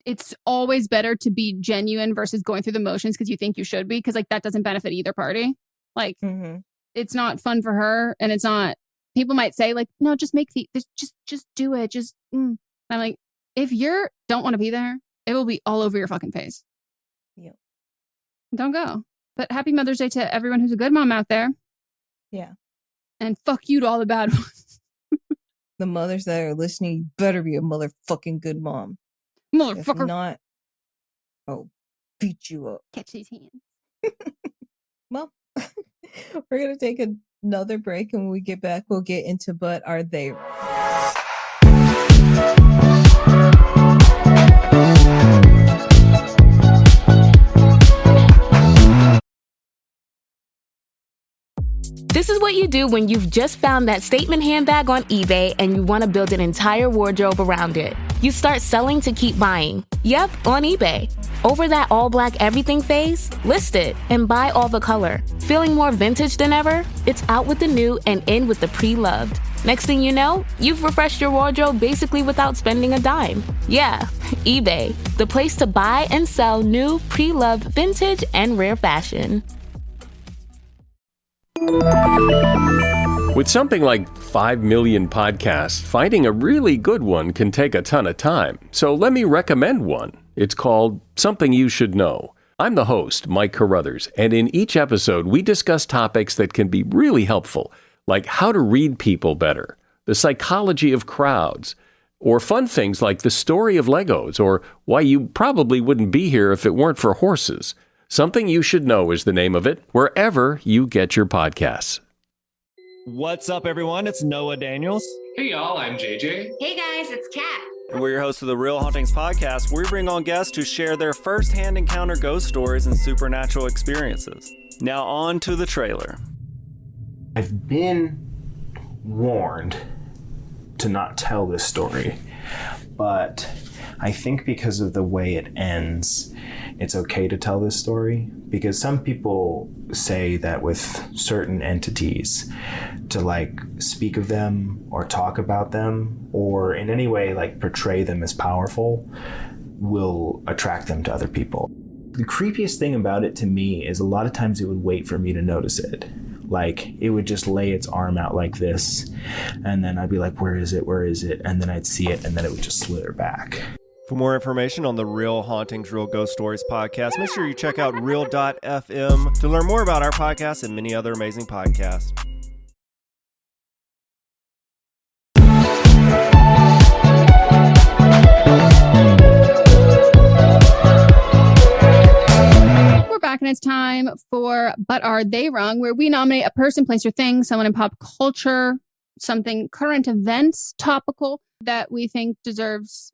it's always better to be genuine versus going through the motions because you think you should be, because like that doesn't benefit either party. Like it's not fun for her, and it's not. People might say like, no, just make just do it. I'm like, if you don't want to be there, it will be all over your fucking face. Yep. Don't go. But happy Mother's Day to everyone who's a good mom out there. Yeah. And fuck you to all the bad ones. The mothers that are listening, you better be a motherfucking good mom. Motherfucker. If not, I'll beat you up. Catch these hands. Well, we're going to take another break, and when we get back, we'll get into But Are They? This is what you do when you've just found that statement handbag on eBay and you want to build an entire wardrobe around it. You start selling to keep buying. Yep, on eBay. Over that all-black everything phase? List it and buy all the color. Feeling more vintage than ever? It's out with the new and in with the pre-loved. Next thing you know, you've refreshed your wardrobe basically without spending a dime. Yeah, eBay, the place to buy and sell new, pre-loved, vintage, and rare fashion. With something like 5 million podcasts, finding a really good one can take a ton of time. So let me recommend one. It's called Something You Should Know. I'm the host, Mike Carruthers, and in each episode, we discuss topics that can be really helpful, like how to read people better, the psychology of crowds, or fun things like the story of Legos, or why you probably wouldn't be here if it weren't for horses. Something You Should Know is the name of it, wherever you get your podcasts. What's up, everyone? It's Noah Daniels. Hey, y'all. I'm JJ. Hey, guys. It's Kat. And we're your hosts of the Real Hauntings podcast, where we bring on guests to share their first-hand encounter ghost stories and supernatural experiences. Now on to the trailer. I've been warned to not tell this story, but I think because of the way it ends, it's okay to tell this story, because some people say that with certain entities to like speak of them or talk about them or in any way like portray them as powerful, will attract them to other people. The creepiest thing about it to me is a lot of times it would wait for me to notice it. Like, it would just lay its arm out like this, and then I'd be like, where is it? Where is it? And then I'd see it, and then it would just slither back. For more information on the Real Hauntings, Real Ghost Stories podcast, make sure you check out real.fm to learn more about our podcast and many other amazing podcasts. Back, and it's time for But Are They Wrong, where we nominate a person, place, or thing, someone in pop culture, something current events, topical, that we think deserves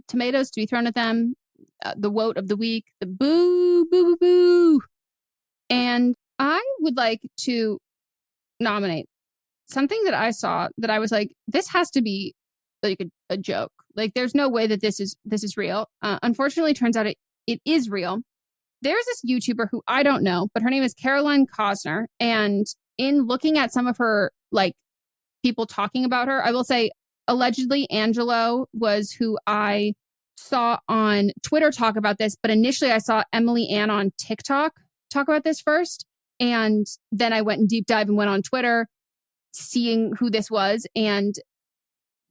tomatoes to be thrown at them, the wote of the week, the boo, boo, boo, boo. And I would like to nominate something that I saw that I was like, this has to be like a joke. Like, there's no way that this is real. Unfortunately, it turns out it is real. There's this YouTuber who I don't know, but her name is Konstnar. And in looking at some of her, like, people talking about her, I will say, allegedly, Angelo was who I saw on Twitter talk about this. But initially, I saw Emily Ann on TikTok talk about this first. And then I went and deep dive and went on Twitter, seeing who this was, and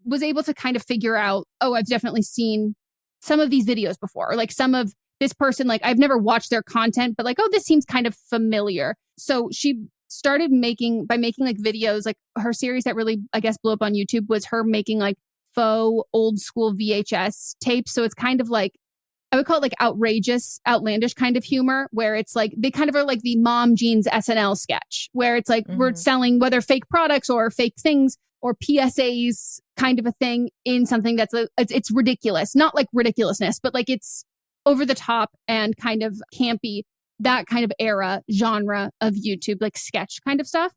was able to kind of figure out, oh, I've definitely seen some of these videos before, or like some of this person, like, I've never watched their content, but like, oh, this seems kind of familiar. So she started making like videos, like her series that really, I guess, blew up on YouTube was her making like faux old school VHS tapes. So it's kind of like, I would call it like outrageous, outlandish kind of humor, where it's like, they kind of are like the Mom Jeans SNL sketch, where it's like, we're selling whether fake products or fake things or PSAs kind of a thing in something that's, it's ridiculous. Not like ridiculousness, but like it's over the top and kind of campy, that kind of era genre of YouTube, like sketch kind of stuff.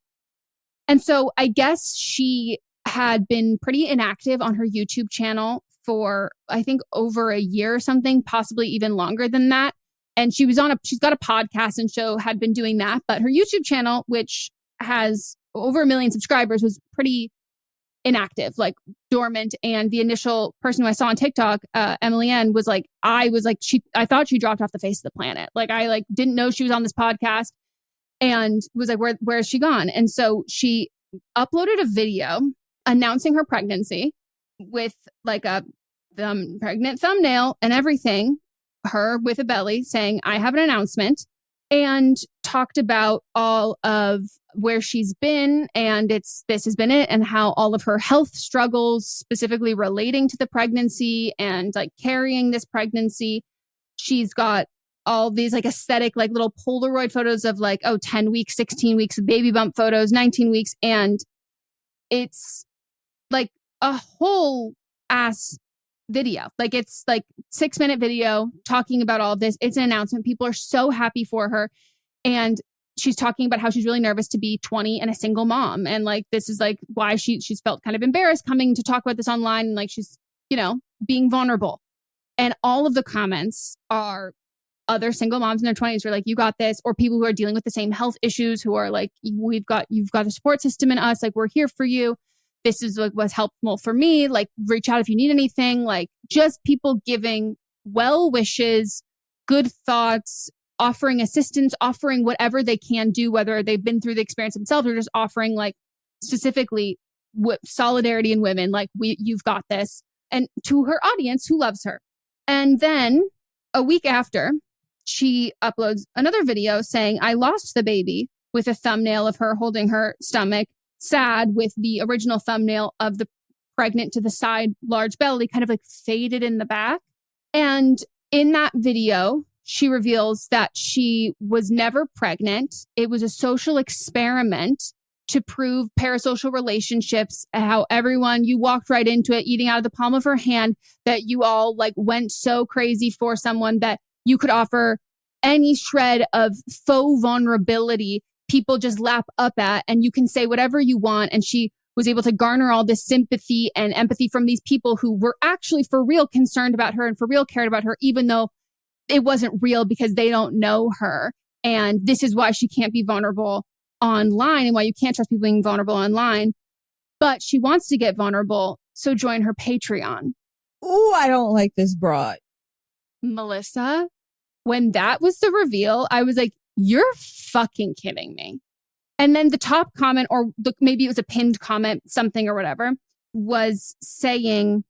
And so I guess she had been pretty inactive on her YouTube channel for, I think, over a year or something, possibly even longer than that. And she's got a podcast and show, had been doing that. But her YouTube channel, which has over 1 million subscribers, was pretty inactive, like dormant. And the initial person who I saw on TikTok, Emily Ann, I thought she dropped off the face of the planet. Like, I like didn't know she was on this podcast and was like, where has she gone? And so she uploaded a video announcing her pregnancy with like a pregnant thumbnail and everything, her with a belly, saying, I have an announcement, and talked about all of where she's been, and this has been it, and how all of her health struggles, specifically relating to the pregnancy and like carrying this pregnancy. She's got all these like aesthetic, like little Polaroid photos of like, 10 weeks, 16 weeks, baby bump photos, 19 weeks. And it's like a whole ass video. Like, it's like 6-minute video talking about all of this. It's an announcement. People are so happy for her. And she's talking about how she's really nervous to be 20 and a single mom. And like, this is like why she's felt kind of embarrassed coming to talk about this online. And like, she's, being vulnerable. And all of the comments are other single moms in their 20s who are like, you got this, or people who are dealing with the same health issues who are like, you've got a support system in us. Like, we're here for you. This is what was helpful for me. Like, reach out if you need anything. Like, just people giving well wishes, good thoughts, offering assistance, offering whatever they can do, whether they've been through the experience themselves or just offering like specifically solidarity in women. Like, you've got this. And to her audience who loves her. And then a week after, she uploads another video saying, I lost the baby, with a thumbnail of her holding her stomach, sad, with the original thumbnail of the pregnant to the side, large belly, kind of like faded in the back. And in that video, she reveals that she was never pregnant. It was a social experiment to prove parasocial relationships, how everyone, you walked right into it, eating out of the palm of her hand, that you all like went so crazy for someone that you could offer any shred of faux vulnerability. People just lap up at, and you can say whatever you want. And she was able to garner all this sympathy and empathy from these people who were actually for real concerned about her and for real cared about her, even though it wasn't real because they don't know her. And this is why she can't be vulnerable online and why you can't trust people being vulnerable online. But she wants to get vulnerable, so join her Patreon. Ooh, I don't like this broad. Melisa, when that was the reveal, I was like, you're fucking kidding me. And then the top comment, or maybe it was a pinned comment, something or whatever, was saying,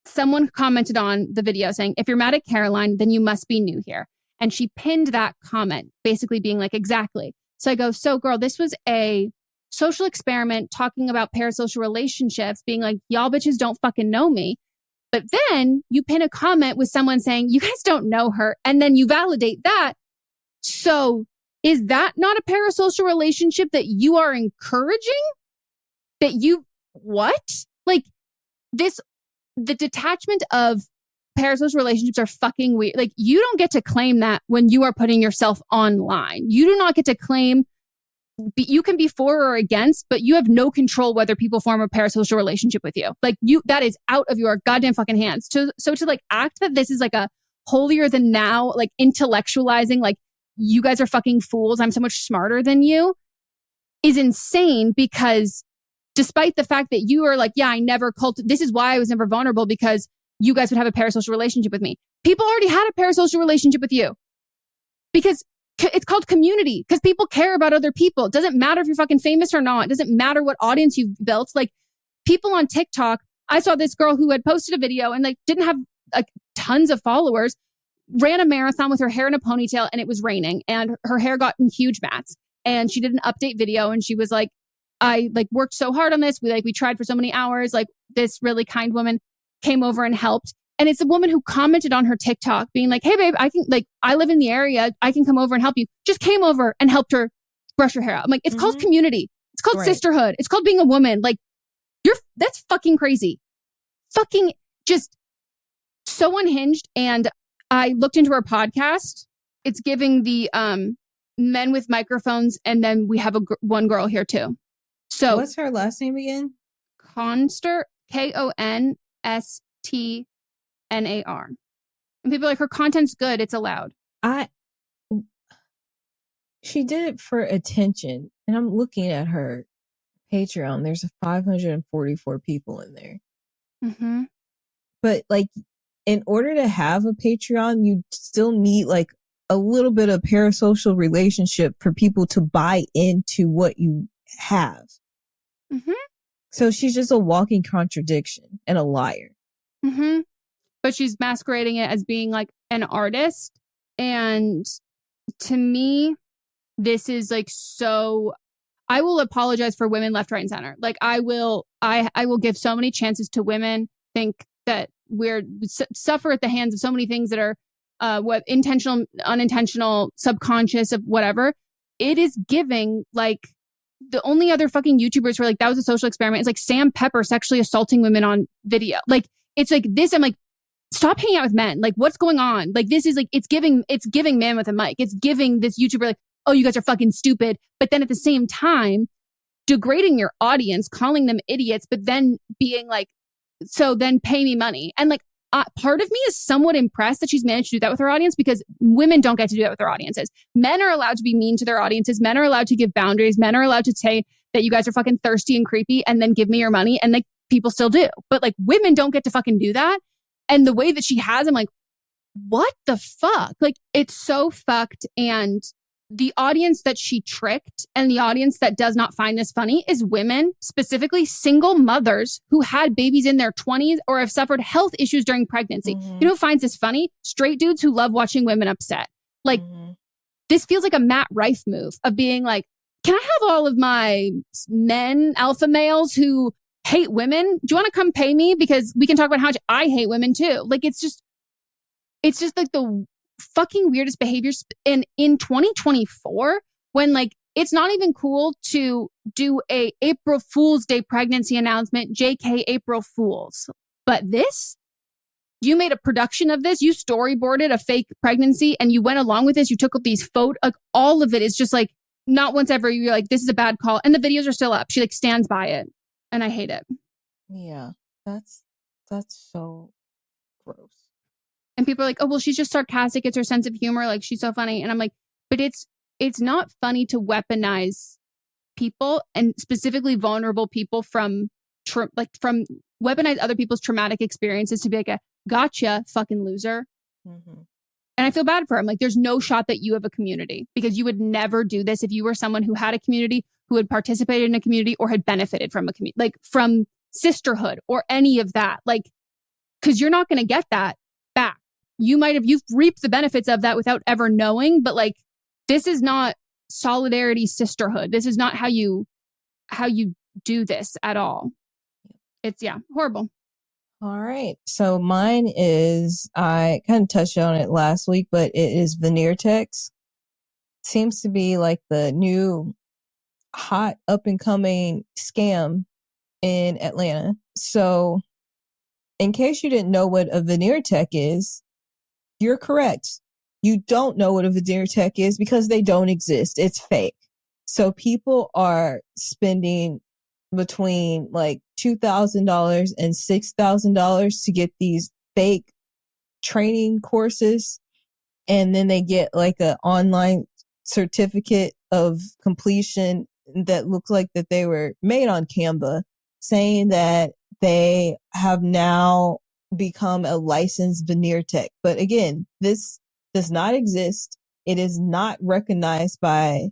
someone commented on the video saying, if you're mad at Caroline, then you must be new here. And she pinned that comment, basically being like, exactly. So I go, so girl, this was a social experiment talking about parasocial relationships, being like, y'all bitches don't fucking know me. But then you pin a comment with someone saying, you guys don't know her. And then you validate that. So is that not a parasocial relationship that you are encouraging? That you, what? Like this, the detachment of parasocial relationships are fucking weird. Like you don't get to claim that when you are putting yourself online. You do not get to claim, you can be for or against, but you have no control whether people form a parasocial relationship with you. Like you, that is out of your goddamn fucking hands. So to like act that this is like a holier than now, like intellectualizing, like you guys are fucking fools, I'm so much smarter than you, is insane, because despite the fact that you are like, yeah, I never this is why I was never vulnerable, because you guys would have a parasocial relationship with me. People already had a parasocial relationship with you because it's called community, because people care about other people. It doesn't matter if you're fucking famous or not. It doesn't matter what audience you've built. Like people on TikTok, I saw this girl who had posted a video and like didn't have like tons of followers, ran a marathon with her hair in a ponytail and it was raining and her hair got in huge mats. And she did an update video and she was like, I like worked so hard on this. We tried for so many hours. Like this really kind woman came over and helped. And it's a woman who commented on her TikTok being like, hey babe, I live in the area. I can come over and help you. Just came over and helped her brush her hair out. I'm like, it's called community. It's called sisterhood. It's called being a woman. Like that's fucking crazy. Fucking just so unhinged. And I looked into her podcast. It's giving the men with microphones. And then we have one girl here too. So what's her last name again? Konstnar, Konstnar. And people are like, her content's good. It's allowed. She did it for attention. And I'm looking at her Patreon. There's 544 people in there. Mm-hmm. But like, in order to have a Patreon, you still need like a little bit of parasocial relationship for people to buy into what you have. Mm-hmm. So she's just a walking contradiction and a liar. Mm-hmm. But she's masquerading it as being like an artist. And to me, this is like so, I will apologize for women left, right, and center. Like I will give so many chances to women, think that we're suffer at the hands of so many things that are what intentional, unintentional, subconscious, of whatever. It is giving like the only other fucking YouTubers who are like, that was a social experiment. It's like Sam Pepper sexually assaulting women on video. Like it's like this. I'm like, stop hanging out with men. Like what's going on? Like this is like, it's giving man with a mic. It's giving this YouTuber like, oh, you guys are fucking stupid. But then at the same time, degrading your audience, calling them idiots, but then being like, so then pay me money. And like, part of me is somewhat impressed that she's managed to do that with her audience, because women don't get to do that with their audiences. Men are allowed to be mean to their audiences. Men are allowed to give boundaries. Men are allowed to say that you guys are fucking thirsty and creepy and then give me your money. And like people still do. But like women don't get to fucking do that. And the way that she has, I'm like, what the fuck? Like it's so fucked. And the audience that she tricked and the audience that does not find this funny is women, specifically single mothers who had babies in their 20s or have suffered health issues during pregnancy. Mm-hmm. You know who finds this funny? Straight dudes who love watching women upset. Like this feels like a Matt Rife move of being like, can I have all of my men, alpha males who hate women? Do you want to come pay me? Because we can talk about how much I hate women too. Like it's just like the fucking weirdest behaviors in 2024, when like it's not even cool to do a April Fool's Day pregnancy announcement, JK April Fools. But this, you made a production of this, you storyboarded a fake pregnancy and you went along with this, you took up these photos, like all of it is just like, not once ever you're like, this is a bad call. And the videos are still up. She like stands by it. And I hate it. Yeah, that's so gross. And people are like, oh, well, she's just sarcastic. It's her sense of humor. Like, she's so funny. And I'm like, but it's not funny to weaponize people, and specifically vulnerable people from weaponize other people's traumatic experiences to be like a gotcha fucking loser. Mm-hmm. And I feel bad for him. Like, there's no shot that you have a community, because you would never do this if you were someone who had a community, who had participated in a community, or had benefited from a community, like from sisterhood or any of that. Like, because you're not going to get that back. You've reaped the benefits of that without ever knowing. But like, this is not solidarity sisterhood. This is not how you do this at all. It's horrible. All right. So mine is, I kind of touched on it last week, but it is Veneer Techs. Seems to be like the new hot up and coming scam in Atlanta. So in case you didn't know what a Veneer Tech is, you're correct. You don't know what a Veneer Tech is because they don't exist. It's fake. So people are spending between like $2,000 and $6,000 to get these fake training courses. And then they get like an online certificate of completion that looks like that they were made on Canva, saying that they have now become a licensed Veneer Tech. But again, this does not exist. It is not recognized by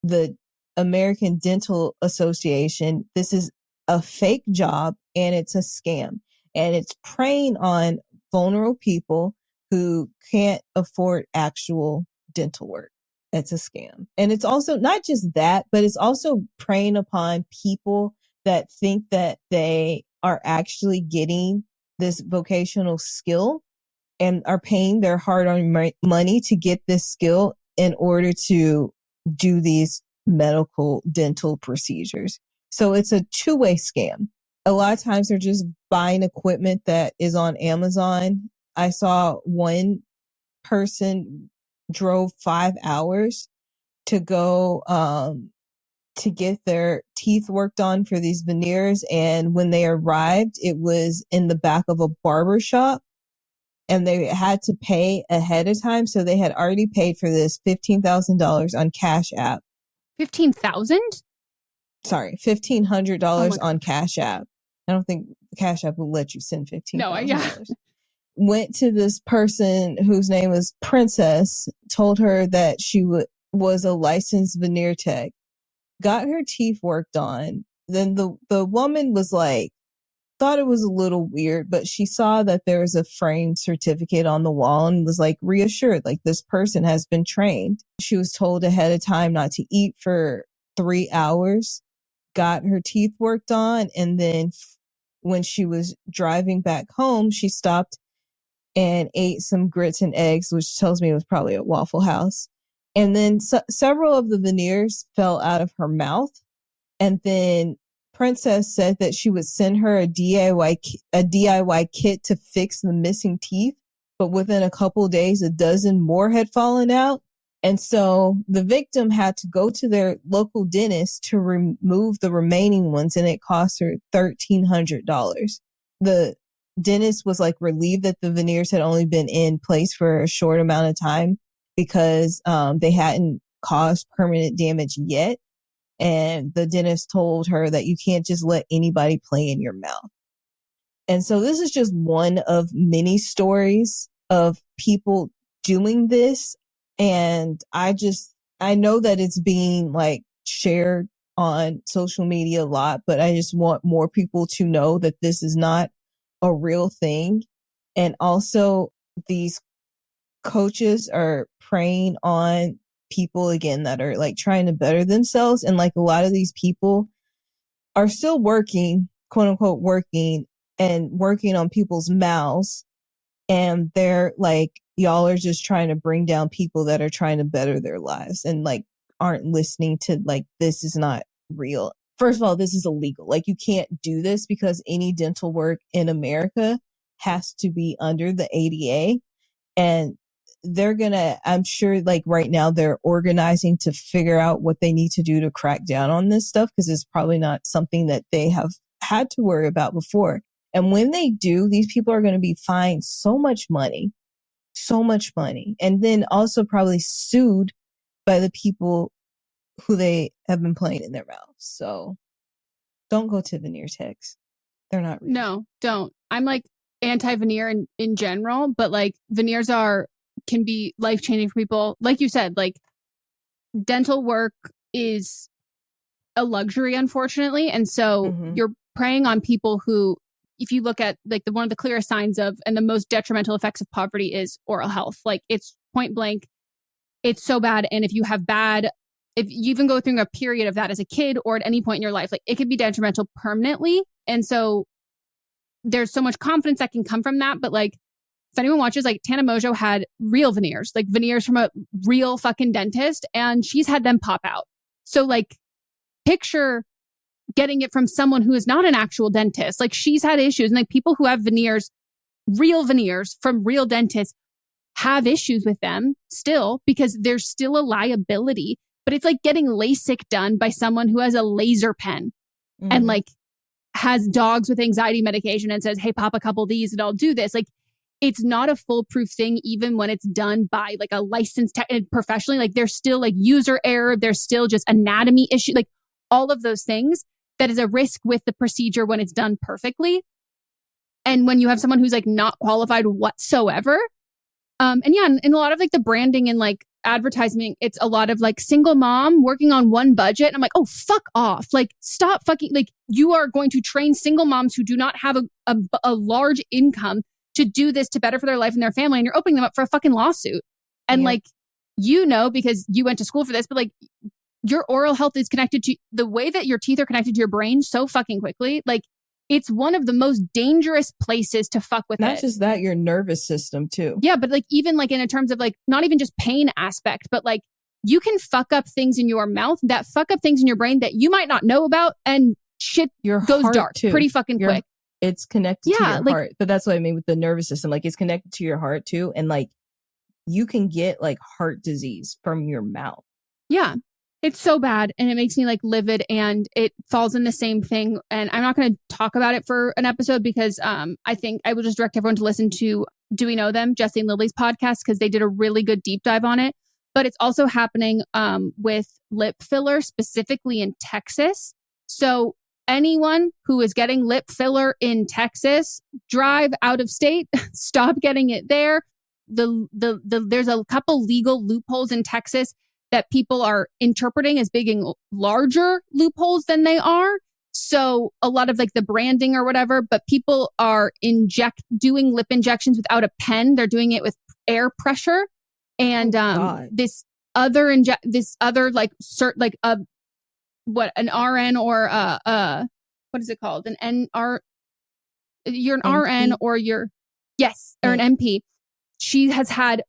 the American Dental Association. This is a fake job, and it's a scam, and it's preying on vulnerable people who can't afford actual dental work. It's a scam. And it's also not just that, but it's also preying upon people that think that they are actually getting this vocational skill and are paying their hard-earned money to get this skill in order to do these medical dental procedures. So it's a two-way scam. A lot of times they're just buying equipment that is on Amazon. I saw one person drove 5 hours to go to get their teeth worked on for these veneers. And when they arrived, it was in the back of a barber shop, and they had to pay ahead of time. So they had already paid for this $15,000 on Cash App. 15,000? Sorry, $1,500 on Cash App. I don't think Cash App will let you send $15,000. No, yeah. Went to this person whose name was Princess, told her that she was a licensed Veneer Tech, got her teeth worked on. Then the woman was like, thought it was a little weird, but she saw that there was a framed certificate on the wall and was like reassured, like this person has been trained. She was told ahead of time not to eat for 3 hours, got her teeth worked on. And then when she was driving back home, she stopped and ate some grits and eggs, which tells me it was probably a Waffle House. And then several of the veneers fell out of her mouth. And then Princess said that she would send her a DIY kit to fix the missing teeth. But within a couple of days, a dozen more had fallen out. And so the victim had to go to their local dentist to remove the remaining ones, and it cost her $1,300. The dentist was like relieved that the veneers had only been in place for a short amount of time because they hadn't caused permanent damage yet. And the dentist told her that you can't just let anybody play in your mouth. And so this is just one of many stories of people doing this. And I know that it's being like shared on social media a lot, but I just want more people to know that this is not a real thing. And also these coaches are preying on people again that are like trying to better themselves. And like a lot of these people are still working, quote unquote, working on people's mouths. And they're like, y'all are just trying to bring down people that are trying to better their lives and like aren't listening to like, this is not real. First of all, this is illegal. Like you can't do this because any dental work in America has to be under the ADA. And I'm sure like right now they're organizing to figure out what they need to do to crack down on this stuff because it's probably not something that they have had to worry about before. And when they do, these people are going to be fined so much money, and then also probably sued by the people who they have been playing in their mouths. So don't go to Veneer Techs. They're not real. No, don't. I'm like anti-veneer in general, but like veneers are can be life-changing for people. Like you said, like dental work is a luxury, unfortunately. And so you're preying on people who, if you look at like one of the clearest signs of and the most detrimental effects of poverty is oral health. Like it's point blank. It's so bad. And if you even go through a period of that as a kid or at any point in your life, like it could be detrimental permanently. And so there's so much confidence that can come from that. But like, if anyone watches, like Tana Mojo had real veneers, like veneers from a real fucking dentist, and she's had them pop out. So like, picture getting it from someone who is not an actual dentist. Like she's had issues, and like people who have veneers, real veneers from real dentists, have issues with them still because there's still a liability. But it's like getting LASIK done by someone who has a laser pen and like has dogs with anxiety medication and says, hey, pop a couple of these and I'll do this. Like it's not a foolproof thing, even when it's done by like a licensed professionally. Like there's still like user error. There's still just anatomy issue, like all of those things that is a risk with the procedure when it's done perfectly. And when you have someone who's like not qualified whatsoever. And yeah, in a lot of like the branding and like advertising, it's a lot of like single mom working on one budget. And I'm like, oh, fuck off. Like, stop fucking, like you are going to train single moms who do not have a large income to do this to better for their life and their family. And you're opening them up for a fucking lawsuit. And like, you know, because you went to school for this, but like your oral health is connected to the way that your teeth are connected to your brain so fucking quickly. Like it's one of the most dangerous places to fuck with. Not just that, your nervous system too. Yeah, but like even like in terms of like not even just pain aspect, but like you can fuck up things in your mouth that fuck up things in your brain that you might not know about, and shit goes dark too. Pretty fucking quick. It's connected to your heart. But that's what I mean with the nervous system. Like it's connected to your heart too. And like you can get like heart disease from your mouth. Yeah. It's so bad, and it makes me like livid, and it falls in the same thing. And I'm not going to talk about it for an episode because I think I will just direct everyone to listen to Do We Know Them, Jesse and Lily's podcast, because they did a really good deep dive on it. But it's also happening with lip filler, specifically in Texas. So anyone who is getting lip filler in Texas, drive out of state, stop getting it there. There's a couple legal loopholes in Texas that people are interpreting as being larger loopholes than they are. So a lot of like the branding or whatever, but people are doing lip injections without a pen. They're doing it with air pressure. And this other like an RN or what is it called? An NR. You're an MP? RN or or an MP. She has had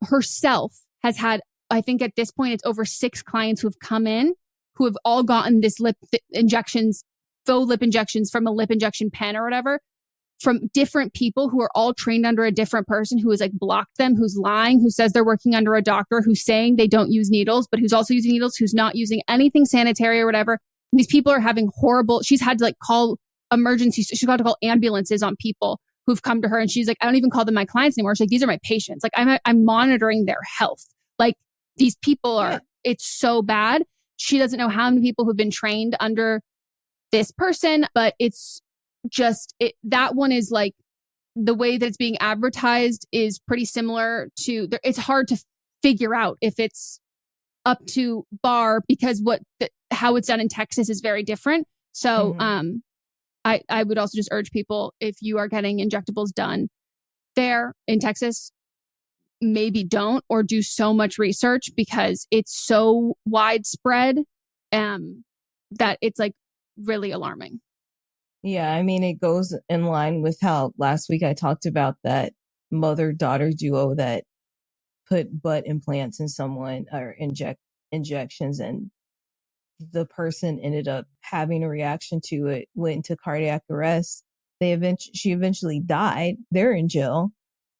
I think at this point, it's over 6 clients who have come in who have all gotten this faux lip injections from a lip injection pen or whatever from different people who are all trained under a different person who has like blocked them, who's lying, who says they're working under a doctor, who's saying they don't use needles, but who's also using needles, who's not using anything sanitary or whatever. And these people are having she's had to like call emergencies. She's got to call ambulances on people who've come to her. And she's like, I don't even call them my clients anymore. She's like, these are my patients. Like I'm monitoring their health. Like, these people are, it's so bad. She doesn't know how many people who've been trained under this person, but it's just, that one is like, the way that it's being advertised is pretty similar to, it's hard to figure out if it's up to bar because how it's done in Texas is very different. So I would also just urge people, if you are getting injectables done there in Texas, maybe don't, or do so much research because it's so widespread that it's like really alarming. Yeah, I mean, it goes in line with how last week I talked about that mother-daughter duo that put butt implants in someone or injections, and the person ended up having a reaction to it, went into cardiac arrest. She eventually died. They're in jail.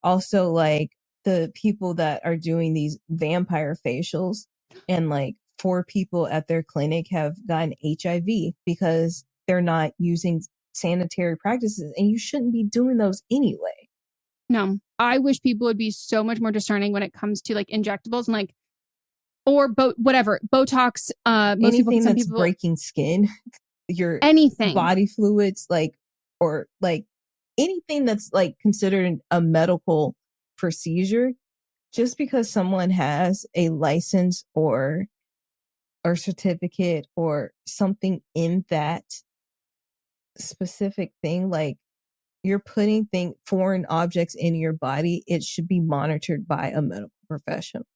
Also, like, the people that are doing these vampire facials, and like 4 people at their clinic have gotten HIV because they're not using sanitary practices, and you shouldn't be doing those anyway. No, I wish people would be so much more discerning when it comes to like injectables and like, or whatever, Botox, anything that's breaking skin, your body fluids, like, or like anything that's like considered a medical procedure, just because someone has a license or certificate or something in that specific thing, like you're putting foreign objects in your body, it should be monitored by a medical professional.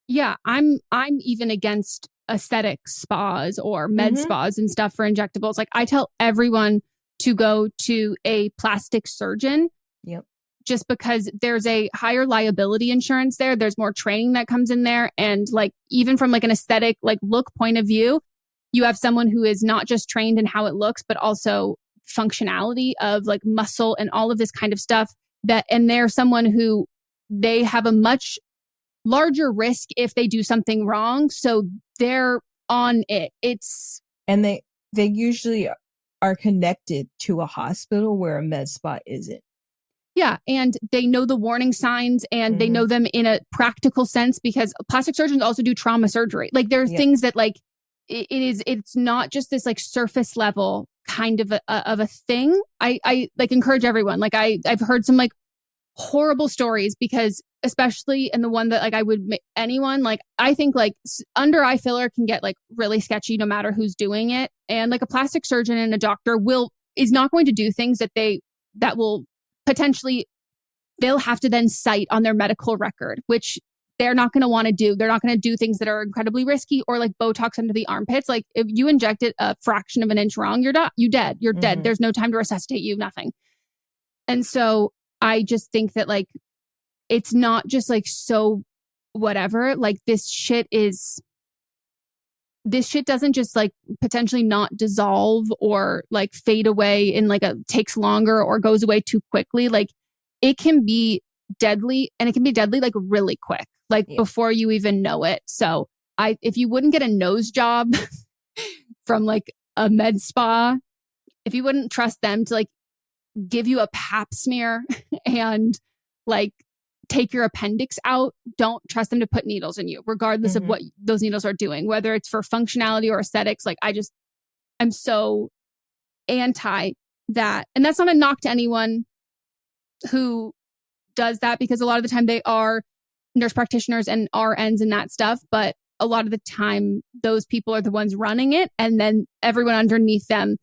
Yeah, I'm even against aesthetic spas or med spas and stuff for injectables. Like I tell everyone to go to a plastic surgeon. Yep. Just because there's a higher liability insurance there. There's more training that comes in there. And like, even from like an aesthetic, like look point of view, you have someone who is not just trained in how it looks, but also functionality of like muscle and all of this kind of stuff and they're someone who they have a much larger risk if they do something wrong. So they're on it. And they usually are connected to a hospital where a med spa isn't. Yeah. And they know the warning signs and they know them in a practical sense because plastic surgeons also do trauma surgery. Like there are things that like, it's not just this like surface level kind of a thing. I like encourage everyone. Like I've heard some like horrible stories because especially in the one that like I would anyone like, I think like under eye filler can get like really sketchy no matter who's doing it. And like a plastic surgeon and a doctor is not going to do things that will potentially they'll have to then cite on their medical record, which they're not going to want to do. They're not going to do things that are incredibly risky or like Botox under the armpits. Like if you inject it a fraction of an inch wrong, you're dead. You're dead. There's no time to resuscitate you, nothing. And so I just think that like, it's not just like, so whatever, like this shit doesn't just like potentially not dissolve or like fade away in like takes longer or goes away too quickly. Like it can be deadly and it can be deadly like really quick, like before you even know it. So if you wouldn't get a nose job from like a med spa, if you wouldn't trust them to like give you a pap smear and like take your appendix out, don't trust them to put needles in you, regardless of what those needles are doing, whether it's for functionality or aesthetics. Like I'm so anti that. And that's not a knock to anyone who does that because a lot of the time they are nurse practitioners and RNs and that stuff. But a lot of the time those people are the ones running it. And then everyone underneath them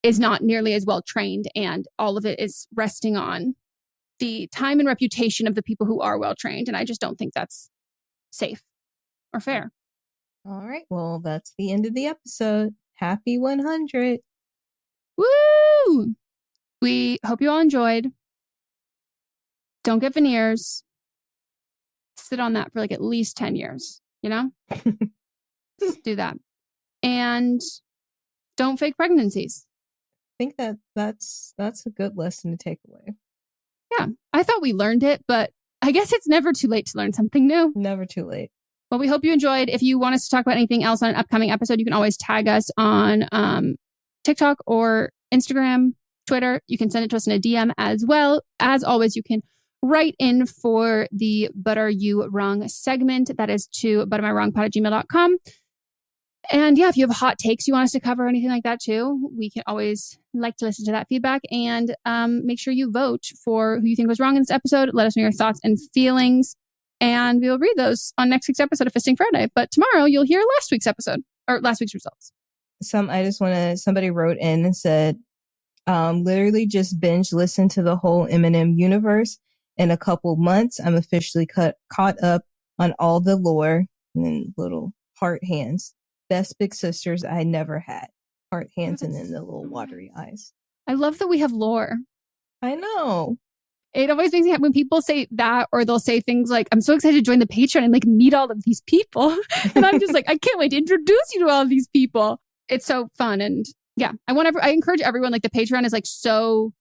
is not nearly as well trained. And all of it is resting on the time and reputation of the people who are well trained. And I just don't think that's safe or fair. All right. Well, that's the end of the episode. Happy 100. Woo! We hope you all enjoyed. Don't get veneers. Sit on that for like at least 10 years, you know? Just do that. And don't fake pregnancies. I think that's a good lesson to take away. Yeah, I thought we learned it, but I guess it's never too late to learn something new. Never too late. Well, we hope you enjoyed. If you want us to talk about anything else on an upcoming episode, you can always tag us on TikTok or Instagram, Twitter. You can send it to us in a DM as well. As always, you can write in for the But Are You Wrong segment. That is to butamiwrongpod@gmail.com. And yeah, if you have hot takes you want us to cover or anything like that too, we can always like to listen to that feedback. And make sure you vote for who you think was wrong in this episode. Let us know your thoughts and feelings. And we'll read those on next week's episode of Fisting Friday. But tomorrow you'll hear last week's episode or last week's results. Somebody wrote in and said, literally just binge listen to the whole Eminem universe in a couple months. I'm officially caught up on all the lore and then little heart hands. Best big sisters I never had. Heart hands and then the little watery eyes. I love that we have lore. I know. It always makes me happy when people say that, or they'll say things like, I'm so excited to join the Patreon and like meet all of these people. And I'm just like, I can't wait to introduce you to all of these people. It's so fun. And yeah, I encourage everyone, like the Patreon is like so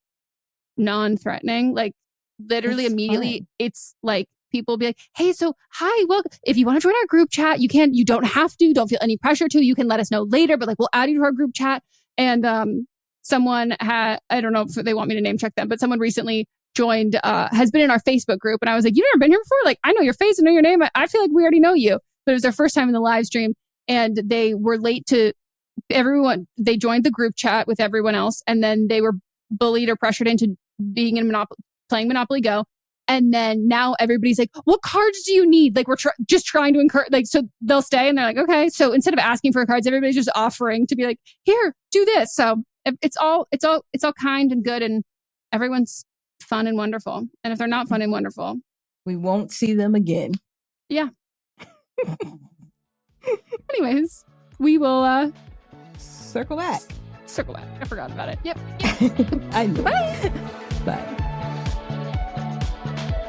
non-threatening. Like literally immediately fun. It's like people be like, hey, so hi, well, if you want to join our group chat, you don't have to, don't feel any pressure to, you can let us know later, but like, we'll add you to our group chat. And someone I don't know if they want me to name check them, but someone recently joined, has been in our Facebook group. And I was like, you've never been here before? Like, I know your face, I know your name. I feel like we already know you. But it was their first time in the live stream and they were late to everyone. They joined the group chat with everyone else. And then they were bullied or pressured into being in playing Monopoly Go. And then now everybody's like, what cards do you need? Like, we're just trying to encourage, like, so they'll stay and they're like, okay. So instead of asking for cards, everybody's just offering to be like, here, do this. So it's all kind and good, and everyone's fun and wonderful. And if they're not fun and wonderful, we won't see them again. Yeah. Anyways, we will circle back. I forgot about it. Yep. I know. Bye. Bye.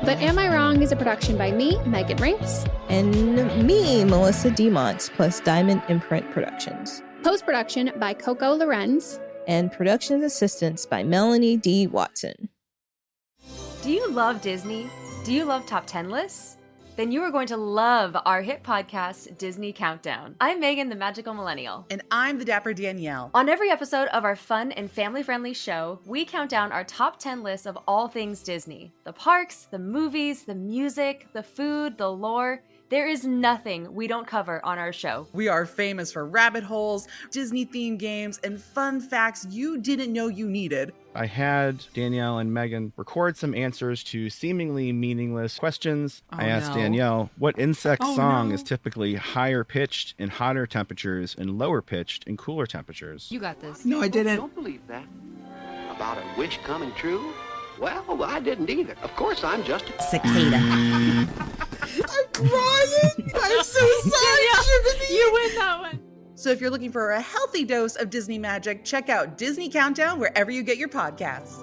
But Am I Wrong is a production by me, Megan Rinks. And me, Melissa DeMonts, plus Diamond Imprint Productions. Post-production by Coco Lorenz. And production assistance by Melanie D. Watson. Do you love Disney? Do you love top 10 lists? Then you are going to love our hit podcast, Disney Countdown. I'm Megan, the Magical Millennial. And I'm the Dapper Danielle. On every episode of our fun and family-friendly show, we count down our top 10 lists of all things Disney. The parks, the movies, the music, the food, the lore. There is nothing we don't cover on our show. We are famous for rabbit holes, Disney-themed games, and fun facts you didn't know you needed. I had Danielle and Megan record some answers to seemingly meaningless questions. I asked Danielle what insect song is typically higher pitched in hotter temperatures and lower pitched in cooler temperatures. You got this. No, I didn't. Don't believe that. About a wish coming true? Well, I didn't either. Of course, I'm just a cicada. I'm crying. I'm so sorry. You win that one. So if you're looking for a healthy dose of Disney magic, check out Disney Countdown wherever you get your podcasts.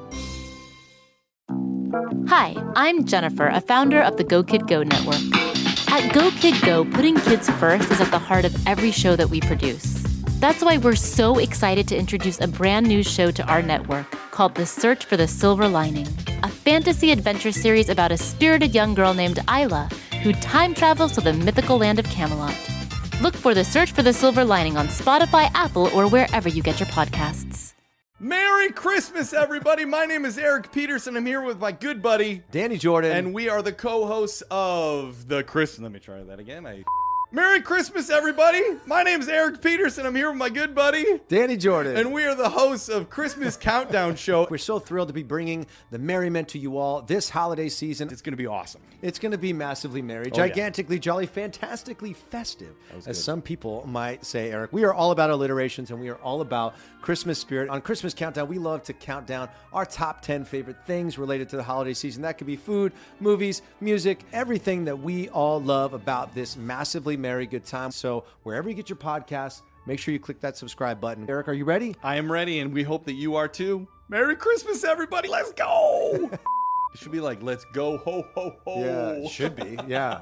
Hi, I'm Jennifer, a founder of the Go Kid Go network. At Go Kid Go, putting kids first is at the heart of every show that we produce. That's why we're so excited to introduce a brand new show to our network called The Search for the Silver Lining, a fantasy adventure series about a spirited young girl named Isla who time travels to the mythical land of Camelot. Look for The Search for the Silver Lining on Spotify, Apple, or wherever you get your podcasts. Merry Christmas, everybody. My name is Eric Peterson. I'm here with my good buddy, Danny Jordan. And we are the co-hosts of the Let me try that again. Merry Christmas, everybody. My name is Eric Peterson. I'm here with my good buddy, Danny Jordan. And we are the hosts of Christmas Countdown Show. We're so thrilled to be bringing the merriment to you all this holiday season. It's going to be awesome. It's going to be massively merry, gigantically jolly, fantastically festive, as some people might say, Eric. We are all about alliterations, and we are all about Christmas spirit. On Christmas Countdown, we love to count down our top 10 favorite things related to the holiday season. That could be food, movies, music, everything that we all love about this massively merry good time. So wherever you get your podcasts, make sure you click that subscribe button. Eric, are you ready? I am ready, and we hope that you are too. Merry Christmas, everybody. Let's go. It should be like, let's go, ho, ho, ho. Yeah, it should be. Yeah.